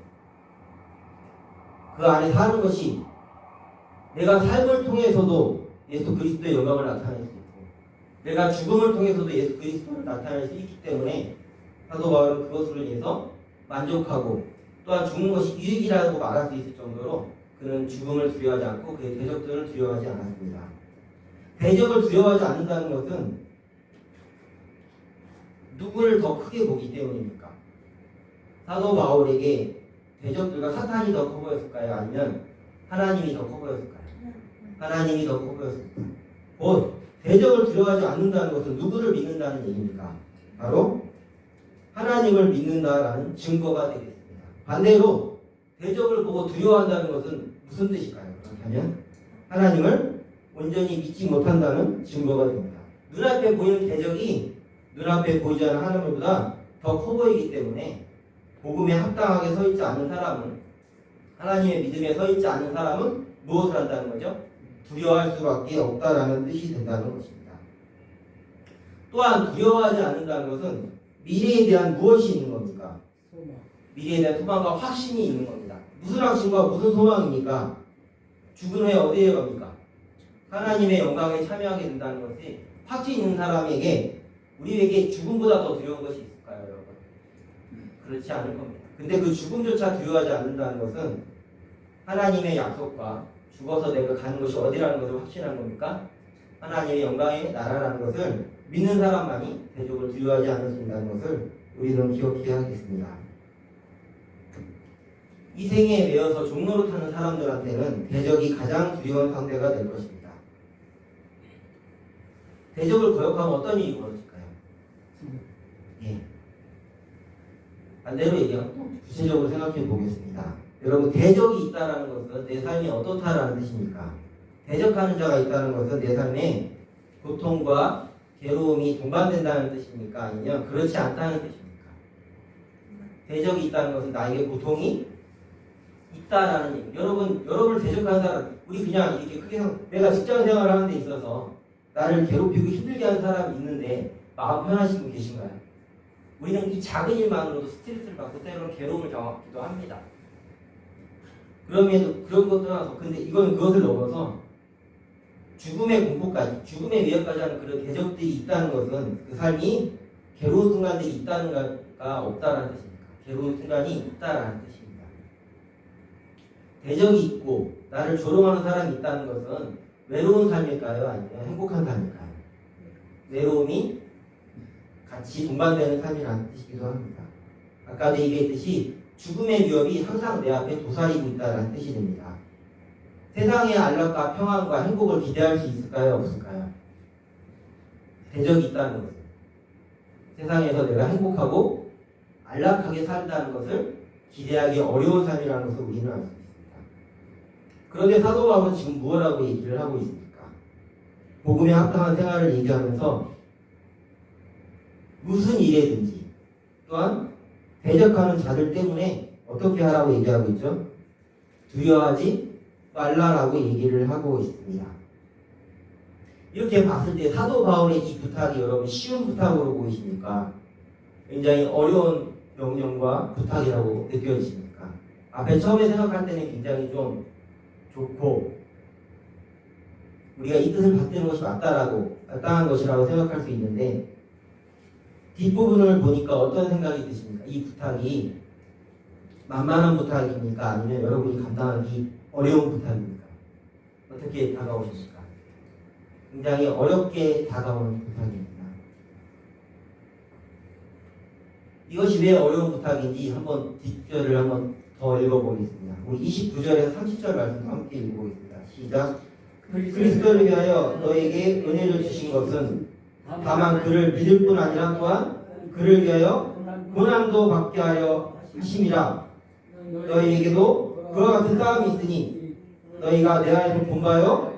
그 안에 사는 것이, 내가 삶을 통해서도 예수 그리스도의 영광을 나타낼 수 있고 내가 죽음을 통해서도 예수 그리스도를 나타낼 수 있기 때문에 사도 바울은 그것으로 인해서 만족하고 또한 죽는 것이 유익이라고 말할 수 있을 정도로 그는 죽음을 두려워하지 않고 그의 대적들을 두려워하지 않았습니다. 대적을 두려워하지 않는다는 것은 누구를 더 크게 보기 때문입니까? 사도 바울에게 대적들과 사탄이 더 커 보였을까요? 아니면 하나님이 더 커 보였을까요? 하나님이 더 커 보였습니다. 곧 대적을 두려워하지 않는다는 것은 누구를 믿는다는 얘기입니까? 바로 하나님을 믿는다라는 증거가 되겠습니다. 반대로 대적을 보고 두려워한다는 것은 무슨 뜻일까요? 그렇다면 하나님을 온전히 믿지 못한다는 증거가 됩니다. 눈앞에 보이는 대적이 눈앞에 보이지 않는 하나님보다 더 커 보이기 때문에 복음에 합당하게 서 있지 않는 사람은, 하나님의 믿음에 서 있지 않는 사람은 무엇을 한다는 거죠? 두려워할 수밖에 없다라는 뜻이 된다는 것입니다. 또한 두려워하지 않는다는 것은 미래에 대한 무엇이 있는 겁니까? 미래에 대한 소망과 확신이 있는 겁니다. 무슨 확신과 무슨 소망입니까? 죽은 후에 어디에 갑니까? 하나님의 영광에 참여하게 된다는 것이 확신 있는 사람에게, 우리에게 죽음보다 더 두려운 것이 있을까요, 여러분? 그렇지 않을 겁니다. 근데 그 죽음조차 두려워하지 않는다는 것은 하나님의 약속과 죽어서 내가 가는 것이 어디라는 것을 확신하는 겁니까? 하나님의 영광의 나라라는 것을 믿는 사람만이 대적을 두려워하지 않을 수 있다는 것을 우리는 기억해야 하겠습니다. 이 생에 매여서 종로를 타는 사람들한테는 대적이 가장 두려운 상대가 될 것입니다. 대적을 거역하면 어떤 일이 벌어질까요? 예. 반대로 얘기하면 구체적으로 생각해 보겠습니다. 여러분, 대적이 있다는 것은 내 삶이 어떻다라는 뜻입니까? 대적하는 자가 있다는 것은 내 삶에 고통과 괴로움이 동반된다는 뜻입니까? 아니면 그렇지 않다는 뜻입니까? 대적이 있다는 것은 나에게 고통이 있다라는 얘기. 여러분을 대적하는 사람, 우리 그냥 이렇게 크게 내가 직장 생활을 하는 데 있어서 나를 괴롭히고 힘들게 하는 사람이 있는데 마음 편하신 분 계신가요? 우리는 이 작은 일만으로도 스트레스를 받고 때로는 괴로움을 경험하기도 합니다. 그럼에도 그런 것 떠나서, 근데 이건 그것을 넘어서 죽음의 공포까지, 죽음의 위협까지 하는 그런 대적들이 있다는 것은 그 삶이 괴로운 순간들이 있다는 가 없다라는 뜻입니다. 괴로운 순간이 있다라는 뜻입니다. 대적이 있고 나를 조롱하는 사람이 있다는 것은 외로운 삶일까요? 아니면 행복한 삶일까요? 외로움이 같이 동반되는 삶이라는 뜻이기도 합니다. 아까도 얘기했듯이 죽음의 위협이 항상 내 앞에 도사리고 있다는 뜻이 됩니다. 세상의 안락과 평안과 행복을 기대할 수 있을까요? 없을까요? 대적이 있다는 것은 세상에서 내가 행복하고 안락하게 산다는 것을 기대하기 어려운 삶이라는 것을 우리는 알 수 있습니다. 그런데 사도 바울은 지금 무엇라고 얘기를 하고 있습니까? 복음에 합당한 생활을 얘기하면서 무슨 일에든지 또한 대적하는 자들 때문에 어떻게 하라고 얘기하고 있죠? 두려워하지 말라라고 얘기를 하고 있습니다. 이렇게 봤을 때 사도 바울의 이 부탁이 여러분 쉬운 부탁으로 보이십니까? 굉장히 어려운 명령과 부탁이라고 느껴지십니까? 앞에 처음에 생각할 때는 굉장히 좀 좋고 우리가 이 뜻을 받드는 것이 마땅한 것이라고 생각할 수 있는데 뒷부분을 보니까 어떤 생각이 드십니까? 이 부탁이 만만한 부탁입니까? 아니면 여러분이 감당하기 어려운 부탁입니까? 어떻게 다가오십니까? 굉장히 어렵게 다가오는 부탁입니다. 이것이 왜 어려운 부탁인지 한번 뒷절을 한번 더 읽어보겠습니다. 우리 29절에서 30절 말씀 함께 읽어보겠습니다. 시작. 그리스도를 위하여 너에게 은혜를 주신 것은 다만 그를 믿을 뿐 아니라 또한 그를 위하여 고난도 받게 하려 하심이라. 너희에게도 그와 같은 싸움이 있으니 너희가 내 안에서 본바요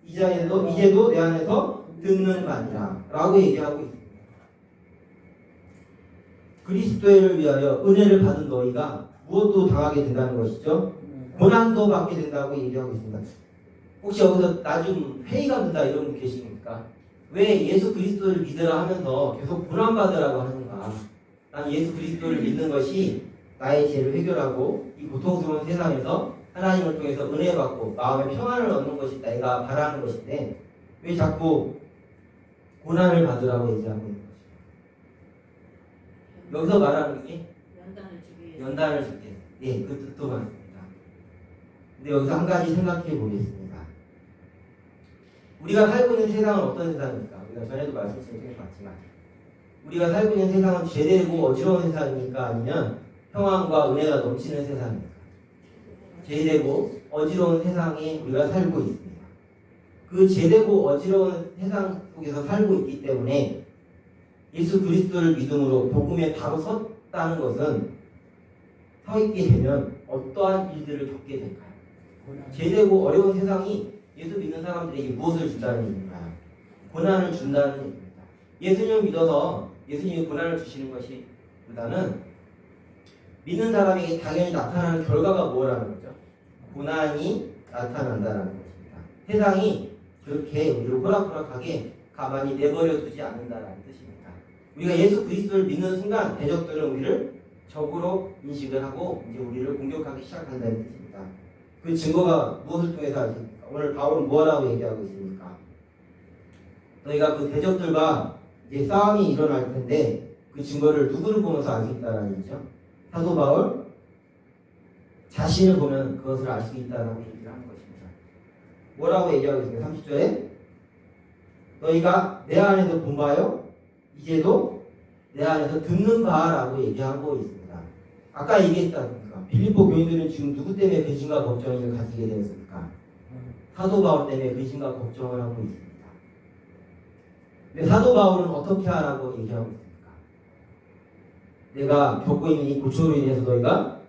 이제도 내 안에서 듣는 바니라 라고 얘기하고 있습니다. 그리스도를 위하여 은혜를 받은 너희가 무엇도 당하게 된다는 것이죠. 고난도 받게 된다고 얘기하고 있습니다. 혹시 여기서 나 좀 회의가 든다 이런 분 계십니까? 왜 예수 그리스도를 믿으라 하면서 계속 고난받으라고 하는가? 난 예수 그리스도를 믿는 것이 나의 죄를 해결하고 이 고통스러운 세상에서 하나님을 통해서 은혜 받고 마음의 평안을 얻는 것이 내가 바라는 것인데 왜 자꾸 고난을 받으라고 얘기하고 있는 것인가? 여기서 말하는 게 연단을 주게. 네, 그 뜻도 맞습니다. 근데 여기서 한 가지 생각해 보겠습니다. 우리가 살고 있는 세상은 어떤 세상입니까? 우리가 전에도 말씀드렸지만 우리가 살고 있는 세상은 죄되고 어지러운 세상입니까? 아니면 평안과 은혜가 넘치는 세상입니까? 죄되고 어지러운 세상에 우리가 살고 있습니다. 그 죄되고 어지러운 세상 속에서 살고 있기 때문에 예수 그리스도를 믿음으로 복음에 바로 섰다는 것은 서 있게 되면 어떠한 일들을 겪게 될까요? 죄되고 어려운 세상이 예수 믿는 사람들에게 무엇을 준다는 얘기인가요? 고난을 준다는 얘기입니다. 예수님을 믿어서 예수님이 고난을 주시는 것보다는 믿는 사람에게 당연히 나타나는 결과가 뭐라는 거죠? 고난이 나타난다는 것입니다. 세상이 그렇게 우리를 호락호락하게 가만히 내버려 두지 않는다는 뜻입니다. 우리가 예수 그리스도를 믿는 순간 대적들은 우리를 적으로 인식을 하고 이제 우리를 공격하기 시작한다는 뜻입니다. 그 증거가 무엇을 통해서 아십니까? 오늘 바울은 뭐라고 얘기하고 있습니까? 너희가 그 대적들과 이제 싸움이 일어날 텐데 그 증거를 누구를 보면서 알 수 있다는 얘기죠? 사도 바울 자신을 보면 그것을 알 수 있다라고 얘기를 하는 것입니다. 뭐라고 얘기하고 있습니까? 30절에 너희가 내 안에서 본 바요 이제도 내 안에서 듣는 바라고 얘기하고 있습니다. 아까 얘기했지 않습니까? 빌립보 교인들은 지금 누구 때문에 근심과 걱정을 가지게 되었습니까? 사도 바울 때문에 근심과 걱정을 하고 있습니다. 근데 사도 바울은 어떻게 하라고 얘기하고 있습니까? 내가 겪고 있는 이 고초로 인해서 너희가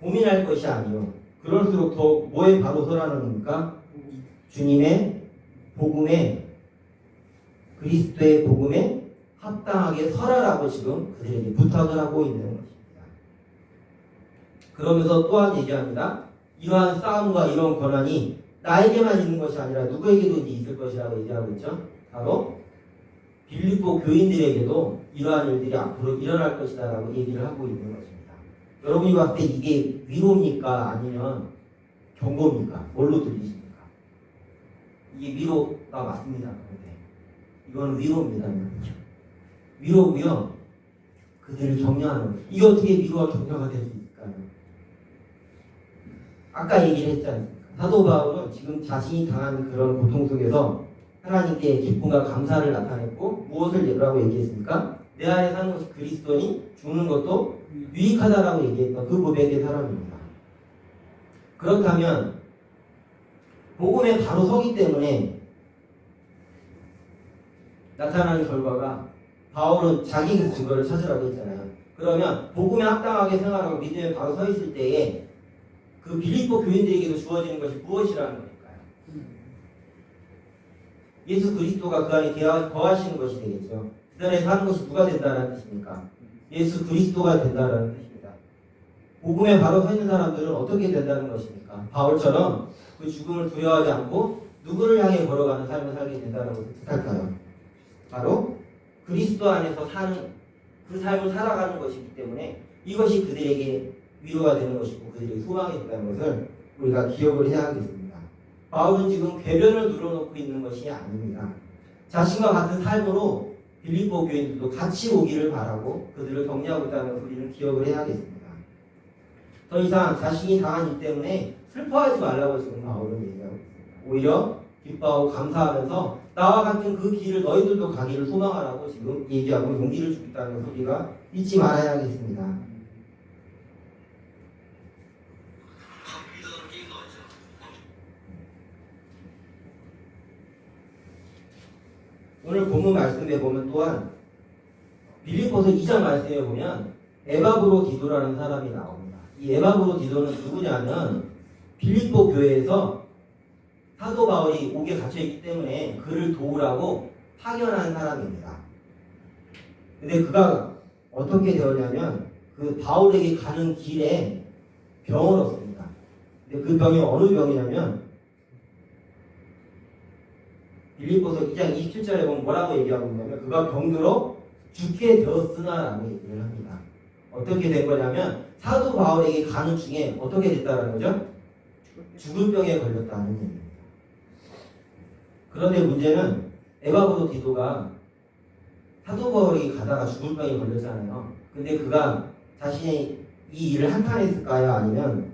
고민할 것이 아니요. 그럴수록 더 뭐에 바로 서라는 겁니까? 주님의 복음에 그리스도의 복음에 합당하게 서라라고 지금 그들에게 부탁을 하고 있는 것입니다. 그러면서 또한 얘기합니다. 이러한 싸움과 이러한 권한이 나에게만 있는 것이 아니라 누구에게도 있을 것이라고 얘기하고 있죠. 바로 빌립보 교인들에게도 이러한 일들이 앞으로 일어날 것이다 라고 얘기를 하고 있는 것입니다. 여러분이 봤을 때 이게 위로입니까? 아니면 경고입니까? 뭘로 들리십니까? 이게 위로가 맞습니다. 그런데 이건 위로입니다. 위로고요. 그들을 격려하는 거예요. 이게 어떻게 위로와 격려가 될 수 있을까요? 아까 얘기를 했잖아요. 사도 바울은 지금 자신이 당한 그런 고통 속에서 하나님께 기쁨과 감사를 나타냈고 무엇을 뭐라고 얘기했습니까? 내 안에 사는 것이 그리스도니 죽는 것도 유익하다라고 얘기했던 그 고백의 사람입니다. 그렇다면 복음에 바로 서기 때문에 나타나는 결과가 바울은 자기 증거를 찾으라고 했잖아요. 그러면 복음에 합당하게 생활하고 믿음에 바로 서 있을 때에 그 빌립보 교인들에게도 주어지는 것이 무엇이라는 걸까요? 예수 그리스도가 그 안에 거하시는 것이 되겠죠. 그 안에 사는 것이 누가 된다는 뜻입니까? 예수 그리스도가 된다는 뜻입니다. 복음에 바로 서 있는 사람들은 어떻게 된다는 것입니까? 바울처럼 그 죽음을 두려워하지 않고 누구를 향해 걸어가는 삶을 살게 된다는 것을 뜻할까요? 바로 그리스도 안에서 사는 그 삶을 살아가는 것이기 때문에 이것이 그들에게 위로가 되는 것이고 그들에게 소망이 된다는 것을 우리가 기억을 해야 하겠습니다. 바울은 지금 궤변을 눌러놓고 있는 것이 아닙니다. 자신과 같은 삶으로 빌립보 교인들도 같이 오기를 바라고 그들을 격려하고 있다는 것을 우리는 기억을 해야겠습니다. 더 이상 자신이 당한 일 때문에 슬퍼하지 말라고 지금 바울은 얘기하고 있습니다. 오히려 기뻐하고 감사하면서 나와 같은 그 길을 너희들도 가기를 소망하라고 지금 얘기하고 용기를 주고 있다는 것을 우리가 잊지 말아야 하겠습니다. 오늘 본문 말씀에 보면 또한 빌립보서 2장 말씀에 보면 에바브로디도라는 사람이 나옵니다. 이 에바브로디도는 누구냐면 빌립보 교회에서 사도 바울이 옥에 갇혀있기 때문에 그를 도우라고 파견한 사람입니다. 근데 그가 어떻게 되었냐면 그 바울에게 가는 길에 병을 얻습니다. 근데 그 병이 어느 병이냐면 빌립보서 2장 27절에 보면 뭐라고 얘기하고 있냐면 그가 병들어 죽게 되었으나라고 얘기를 합니다. 어떻게 된 거냐면 사도 바울에게 가는 중에 어떻게 됐다는 거죠? 죽을 병에 걸렸다는 얘기입니다. 그런데 문제는 에바브로디도가 사도 바울에게 가다가 죽을 병에 걸렸잖아요. 근데 그가 자신의 이 일을 한탄했을까요? 아니면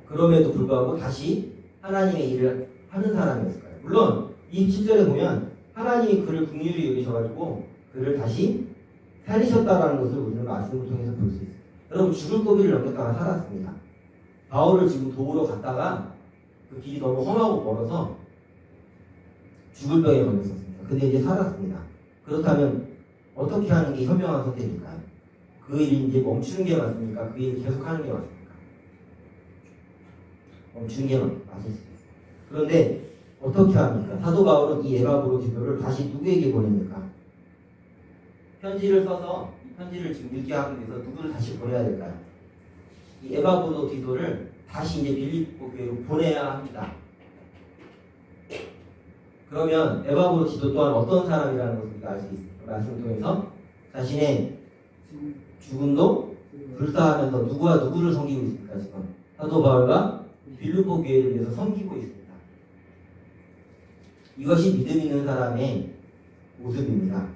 그럼에도 불구하고 다시 하나님의 일을 하는 사람이었을까요? 물론 27절에 보면 하나님이 그를 긍휼히 여기셔가지고 그를 다시 살리셨다라는 것을 우리는 말씀을 통해서 볼 수 있습니다. 여러분 죽을 고비를 넘겼다가 살았습니다. 바울을 지금 도우러 갔다가 그 길이 너무 험하고 멀어서 죽을 병에 걸렸었습니다. 근데 이제 살았습니다. 그렇다면 어떻게 하는 게 현명한 선택일까요? 그 일이 이제 멈추는 게 맞습니까? 그 일을 계속하는 게 맞습니까? 멈추는 게 맞을 수 있습니다. 그런데 어떻게 합니까? 사도 바울은 이 에바브로디도를 다시 누구에게 보냅니까? 편지를 써서 이 편지를 지금 읽게 하기 위해서 누구를 다시 보내야 될까요? 이 에바브로디도를 다시 이제 빌립보 교회로 보내야 합니다. 그러면 에바브로디도 또한 어떤 사람이라는 것을 우리가 알 수 있습니다. 말씀을 통해서 자신의 죽음도 불사하면서 누구와 누구를 섬기고 있습니까? 지금 사도 바울과 빌립보 교회를 위해서 섬기고 있습니다. 이것이 믿음 있는 사람의 모습입니다.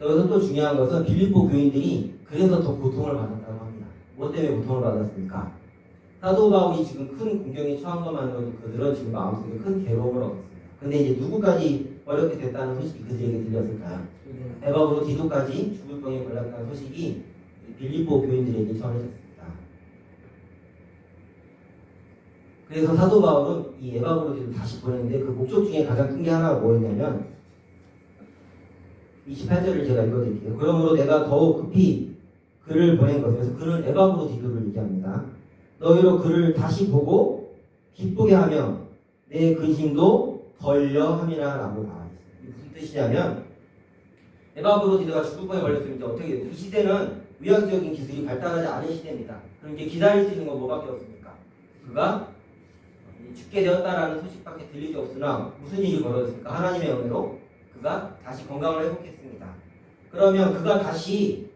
여기서 또 중요한 것은 빌립보 교인들이 그래서 더 고통을 받았다고 합니다. 무엇 때문에 고통을 받았습니까? 사도 바울이 지금 큰 공경에 처한 것만으로도 그들은 지금 마음속에 큰 괴로움을 얻었습니다. 근데 이제 누구까지 어렵게 됐다는 소식이 그들에게 들렸을까요? 에바브로디도까지 죽을 병에 걸렸다는 소식이 빌립보 교인들에게 전해졌습니다. 그래서 사도 바울은 이 에바브로디도를 다시 보냈는데 그 목적 중에 가장 큰 게 하나가 뭐였냐면 28절을 제가 읽어드릴게요. 그러므로 내가 더욱 급히 그를 보낸 것에서 그는 에바브로디도를 얘기합니다. 너희로 그를 다시 보고 기쁘게 하며 내 근심도 덜려 함이라 라고 말했습니다. 무슨 뜻이냐면 에바브로디도가 죽을 병에 걸렸으면 이제 어떻게 돼요? 이 시대는 의학적인 기술이 발달하지 않은 시대입니다. 그럼 이제 기다릴 수 있는 건 뭐밖에 없습니까? 그가 죽게 되었다라는 소식밖에 들리지 없으나 무슨 일이 벌어졌습니까? 하나님의 은혜로 그가 다시 건강을 회복했습니다. 그러면 그가 다시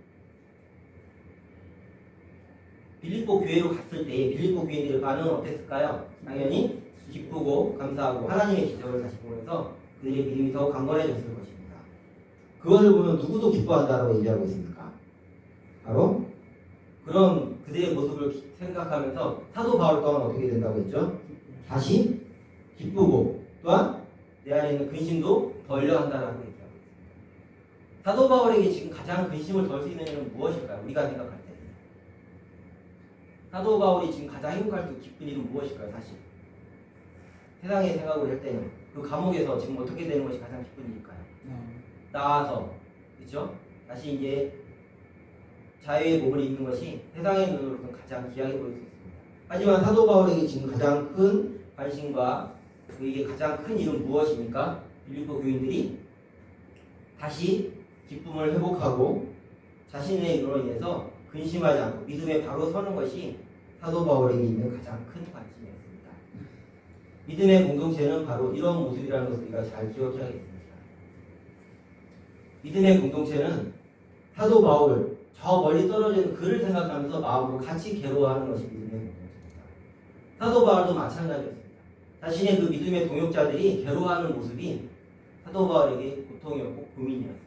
빌립보 교회로 갔을 때 빌립보 교인들의 반응은 어땠을까요? 당연히 기쁘고 감사하고 하나님의 기적을 다시 보면서 그들의 믿음이 더 강건해졌을 것입니다. 그것을 보면 누구도 기뻐한다라고 얘기하고 있습니까? 바로 그런 그들의 모습을 생각하면서 사도 바울 또한 어떻게 된다고 했죠? 다시 기쁘고 또한 내 안에 있는 근심도 덜려 한다라고 얘기하고 있습니다. 사도 바울에게 지금 가장 근심을 덜 수 있는 일은 무엇일까요? 우리가 생각할 때 사도 바울이 지금 가장 행복할 수 기쁜 일은 무엇일까요? 사실 세상의 생각을 할 때는 그 감옥에서 지금 어떻게 되는 것이 가장 기쁜 일일까요? 나와서 그렇죠? 다시 이제 자유의 몸을 입는 것이 세상의 눈으로는 가장 귀하게 보일 수 있습니다. 하지만 사도 바울에게 지금 가장 큰 관심과 그에게 가장 큰 일은 무엇입니까? 빌립보 교인들이 다시 기쁨을 회복하고 자신의 일로 인해서 근심하지 않고 믿음에 바로 서는 것이 사도 바울에게 있는 가장 큰 관심이었습니다. 믿음의 공동체는 바로 이런 모습이라는 것을 우리가 잘 기억해야겠습니다. 믿음의 공동체는 사도 바울, 저 멀리 떨어지는 그를 생각하면서 마음으로 같이 괴로워하는 것이 믿음의 공동체입니다. 사도 바울도 마찬가지였습니다. 자신의 그 믿음의 동역자들이 괴로워하는 모습이 사도 바울에게 고통이었고 고민이었습니다.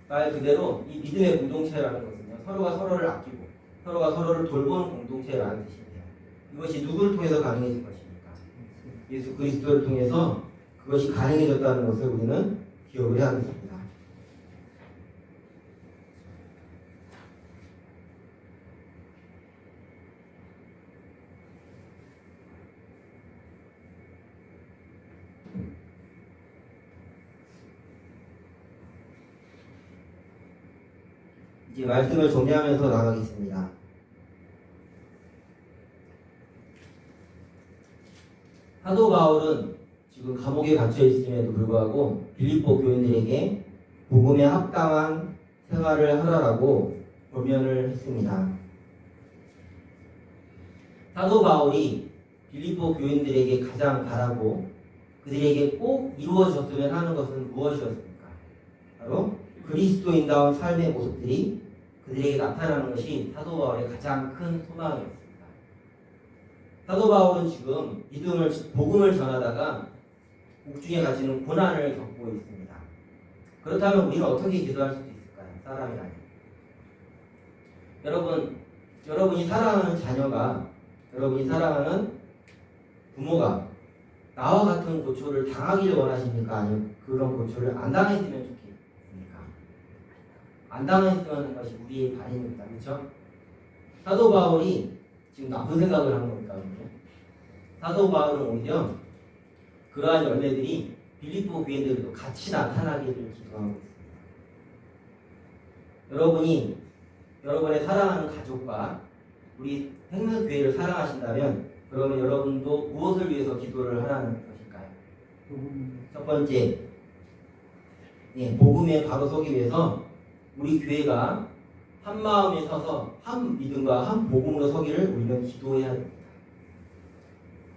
말 그대로 이 믿음의 공동체라는 것은요, 서로가 서로를 아끼고 서로가 서로를 돌보는 공동체라는 뜻입니다. 이것이 누구를 통해서 가능해진 것입니까? 예수 그리스도를 통해서 그것이 가능해졌다는 것을 우리는 기억을 해야 합니다. 이제 말씀을 정리하면서 나가겠습니다. 사도 바울은 지금 감옥에 갇혀 있음에도 불구하고 빌립보 교인들에게 복음에 합당한 생활을 하라고 권면을 했습니다. 사도 바울이 빌립보 교인들에게 가장 바라고 그들에게 꼭 이루어졌으면 하는 것은 무엇이었습니까? 바로 그리스도인다운 삶의 모습들이 그들에게 나타나는 것이 사도 바울의 가장 큰 소망이었습니다. 사도 바울은 지금 복음을 전하다가 옥중에 갇히는 고난을 겪고 있습니다. 그렇다면 우리는 어떻게 기도할 수도 있을까요? 사람이라면. 여러분이 사랑하는 자녀가, 여러분이 사랑하는 부모가 나와 같은 고초를 당하기를 원하십니까? 아니면 그런 고초를 안 당했으면 좋겠습니까? 안 당했으면 하는 것이 우리의 바람입니다. 그렇죠? 사도 바울이 지금 나쁜 생각을 한 겁니까? 사도 바울은 오히려 그러한 열매들이 빌립보 교인들도 같이 나타나기를 기도하고 있습니다. 여러분의 사랑하는 가족과 우리 생명교회를 사랑하신다면 그러면 여러분도 무엇을 위해서 기도를 하라는 것일까요? 첫 번째, 복음에 바로 서기 위해서 우리 교회가 한 마음에 서서 한 믿음과 한 복음으로 서기를 우리는 기도해야 됩니다.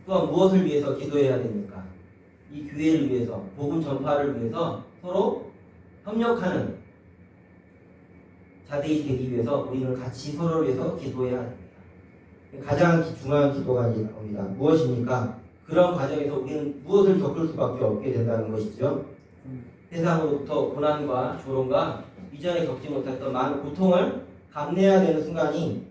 또한 무엇을 위해서 기도해야 됩니까? 이 교회를 위해서, 복음 전파를 위해서 서로 협력하는 자들이 되기 위해서 우리는 같이 서로를 위해서 기도해야 합니다. 가장 중요한 기도가 이제 나옵니다. 무엇입니까? 그런 과정에서 우리는 무엇을 겪을 수밖에 없게 된다는 것이죠. 세상으로부터 고난과 조롱과 이전에 겪지 못했던 많은 고통을 감내해야 되는 순간이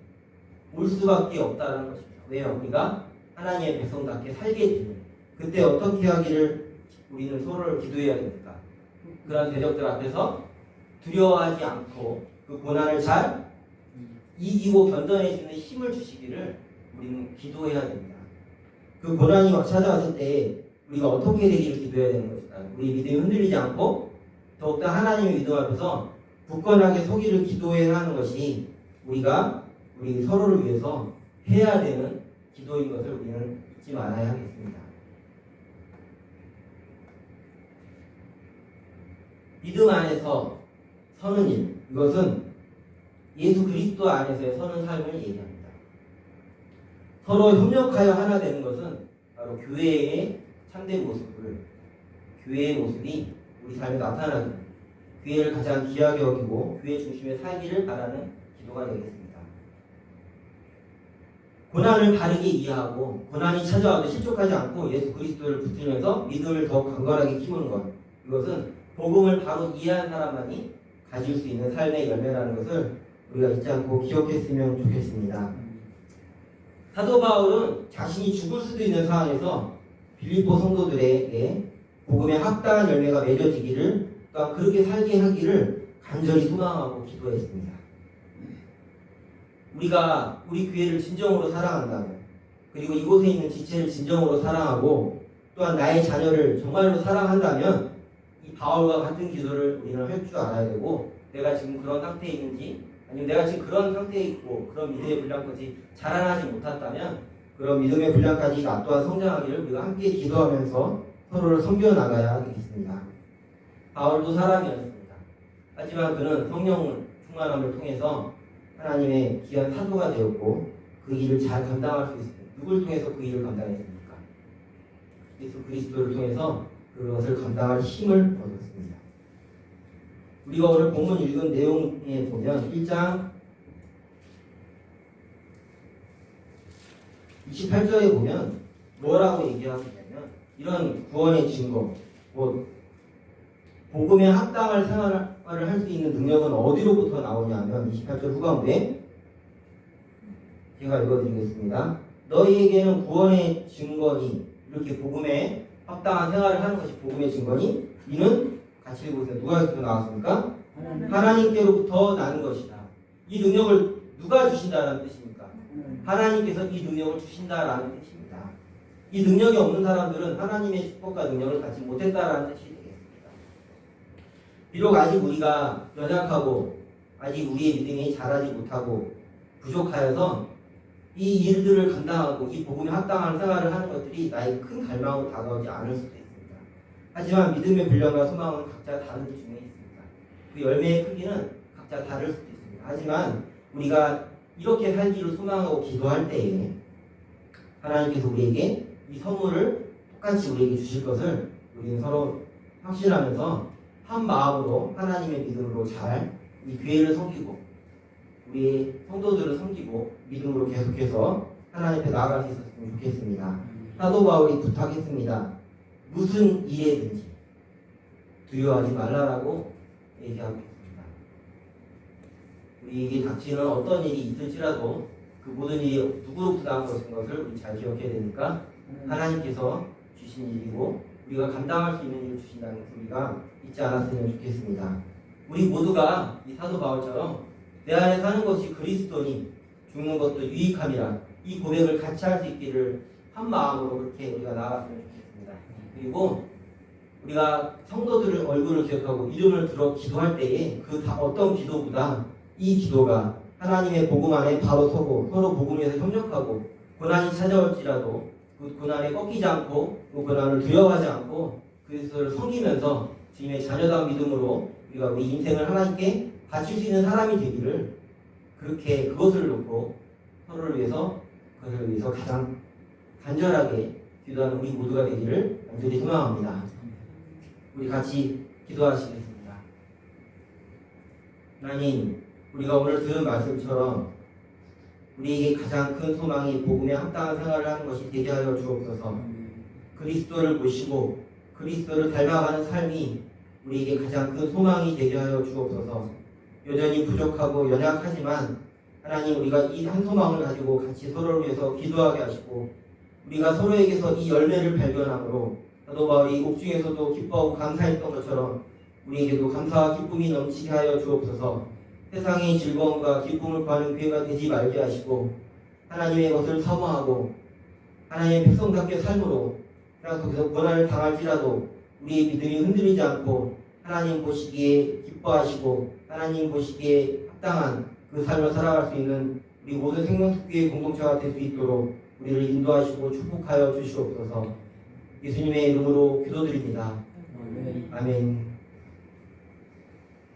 올 수밖에 없다는 것입니다. 왜요? 우리가 하나님의 백성답게 살게 되는 그때 어떻게 하기를 우리는 서로를 기도해야 됩니까? 그런 대적들 앞에서 두려워하지 않고 그 고난을 잘 이기고 견뎌낼 수 있는 힘을 주시기를 우리는 기도해야 됩니다. 그 고난이 막 찾아왔을 때 우리가 어떻게 되기를 기도해야 되는 것일까요? 우리 믿음이 흔들리지 않고 더욱더 하나님의 믿음 앞에서 굳건하게 서기를 기도해야 하는 것이 우리가 우리 서로를 위해서 해야 되는 기도인 것을 우리는 잊지 말아야 하겠습니다. 믿음 안에서 서는 일, 이것은 예수 그리스도 안에서의 서는 삶을 얘기합니다. 서로 협력하여 하나 되는 것은 바로 교회의 참된 모습을, 교회의 모습이 우리 삶에 나타나는, 교회를 가장 귀하게 여기고 교회 중심에 살기를 바라는 기도가 되겠습니다. 고난을 바르게 이해하고 고난이 찾아와도 실족하지 않고 예수 그리스도를 붙들면서 믿음을 더 강건하게 키우는 것, 이것은 복음을 바로 이해한 사람만이 가질 수 있는 삶의 열매라는 것을 우리가 잊지 않고 기억했으면 좋겠습니다. 사도 바울은 자신이 죽을 수도 있는 상황에서 빌립보 성도들에게 복음의 합당한 열매가 맺어지기를, 또한 그렇게 살게 하기를 간절히 소망하고 기도했습니다. 우리가 우리 교회를 진정으로 사랑한다면, 그리고 이곳에 있는 지체를 진정으로 사랑하고 또한 나의 자녀를 정말로 사랑한다면 이 바울과 같은 기도를 우리는 할 줄 알아야 되고, 내가 지금 그런 상태에 있는지, 아니면 내가 지금 그런 상태에 있고 그런 믿음의 분량까지 자라나지 못했다면 그런 믿음의 분량까지 나 또한 성장하기를 우리가 함께 기도하면서 서로를 섬겨 나가야 되겠습니다. 바울도 사람이었습니다. 하지만 그는 성령 충만함을 통해서 하나님의 귀한 사도가 되었고 그 일을 잘 감당할 수 있습니다. 누굴 통해서 그 일을 감당했습니까? 예수 그리스도를 통해서 그것을 감당할 힘을 얻었습니다. 우리가 오늘 본문 읽은 내용에 보면 1장 28절에 보면 뭐라고 얘기하고 있냐면 이런 구원의 증거, 복음에 합당할 생활을 할 수 있는 능력은 어디로부터 나오냐면 28절 후반부에 제가 읽어드리겠습니다. 너희에게는 구원의 증거니 이렇게 복음에 합당한 생활을 하는 것이 복음의 증거니 이는 같이 읽어보세요. 누가에서 나왔습니까? 하나님께로부터 나는 것이다. 이 능력을 누가 주신다는 뜻입니까? 하나님께서 이 능력을 주신다라는 뜻입니다. 이 능력이 없는 사람들은 하나님의 축복과 능력을 갖지 못했다라는 뜻이 되겠습니다. 비록 아직 우리가 연약하고 아직 우리의 믿음이 자라지 못하고 부족하여서 이 일들을 감당하고 이 복음에 합당한 생활을 하는 것들이 나의 큰 갈망으로 다가오지 않을 수도 있습니다. 하지만 믿음의 분량과 소망은 각자 다른 중에 있습니다. 그 열매의 크기는 각자 다를 수도 있습니다. 하지만 우리가 이렇게 살기를 소망하고 기도할 때에 하나님께서 우리에게 이 선물을 똑같이 우리에게 주실 것을 우리는 서로 확신하면서 한 마음으로 하나님의 믿음으로 잘 이 교회를 섬기고 우리 성도들을 섬기고 믿음으로 계속해서 하나님 앞에 나아갈 수 있었으면 좋겠습니다. 사도 바울이 부탁했습니다. 무슨 일에든지 두려워하지 말라라고 얘기하고 있습니다. 우리에게 닥치는 어떤 일이 있을지라도 그 모든 일이 누구로부터 나온 것인 것을 우리 잘 기억해야 되니까 하나님께서 주신 일이고 우리가 감당할 수 있는 일을 주신다는 것을 우리가 잊지 않았으면 좋겠습니다. 우리 모두가 이 사도 바울처럼 내 안에 사는 것이 그리스도니 죽는 것도 유익함이라 이 고백을 같이 할 수 있기를 한 마음으로 그렇게 우리가 나아갔으면 좋겠습니다. 그리고 우리가 성도들의 얼굴을 기억하고 이름을 들어 기도할 때에 그 어떤 기도보다 이 기도가 하나님의 복음 안에 바로 서고 서로 복음 위에서 협력하고 고난이 찾아올지라도 그 고난에 꺾이지 않고 그 고난을 두려워하지 않고 그리스도를 섬기면서 주님의 자녀다운 믿음으로 우리가 우리 인생을 하나님께 바칠 수 있는 사람이 되기를 그렇게 그것을 놓고 서로를 위해서 그것을 위해서 가장 간절하게 기도하는 우리 모두가 되기를 간절히 소망합니다. 우리 같이 기도하시겠습니다. 하나님, 우리가 오늘 들은 말씀처럼 우리에게 가장 큰 소망이 복음에 합당한 생활을 하는 것이 되게 하여 주옵소서. 그리스도를 모시고 그리스도를 닮아가는 삶이 우리에게 가장 큰 소망이 되게 하여 주옵소서. 여전히 부족하고 연약하지만 하나님 우리가 이 한 소망을 가지고 같이 서로를 위해서 기도하게 하시고 우리가 서로에게서 이 열매를 발견함으로 사도 바울이 옥중에서도 기뻐하고 감사했던 것처럼 우리에게도 감사와 기쁨이 넘치게 하여 주옵소서. 세상의 즐거움과 기쁨을 구하는 교회가 되지 말게 하시고 하나님의 것을 사모하고 하나님의 백성답게 삶으로 거기서 고난을 당할지라도 우리의 믿음이 흔들리지 않고 하나님 보시기에 기뻐하시고 하나님 보시기에 합당한 그 삶을 살아갈 수 있는 우리 모든 생명특교의 공동체가 될 수 있도록 우리를 인도하시고 축복하여 주시옵소서. 예수님의 이름으로 기도드립니다. 아멘.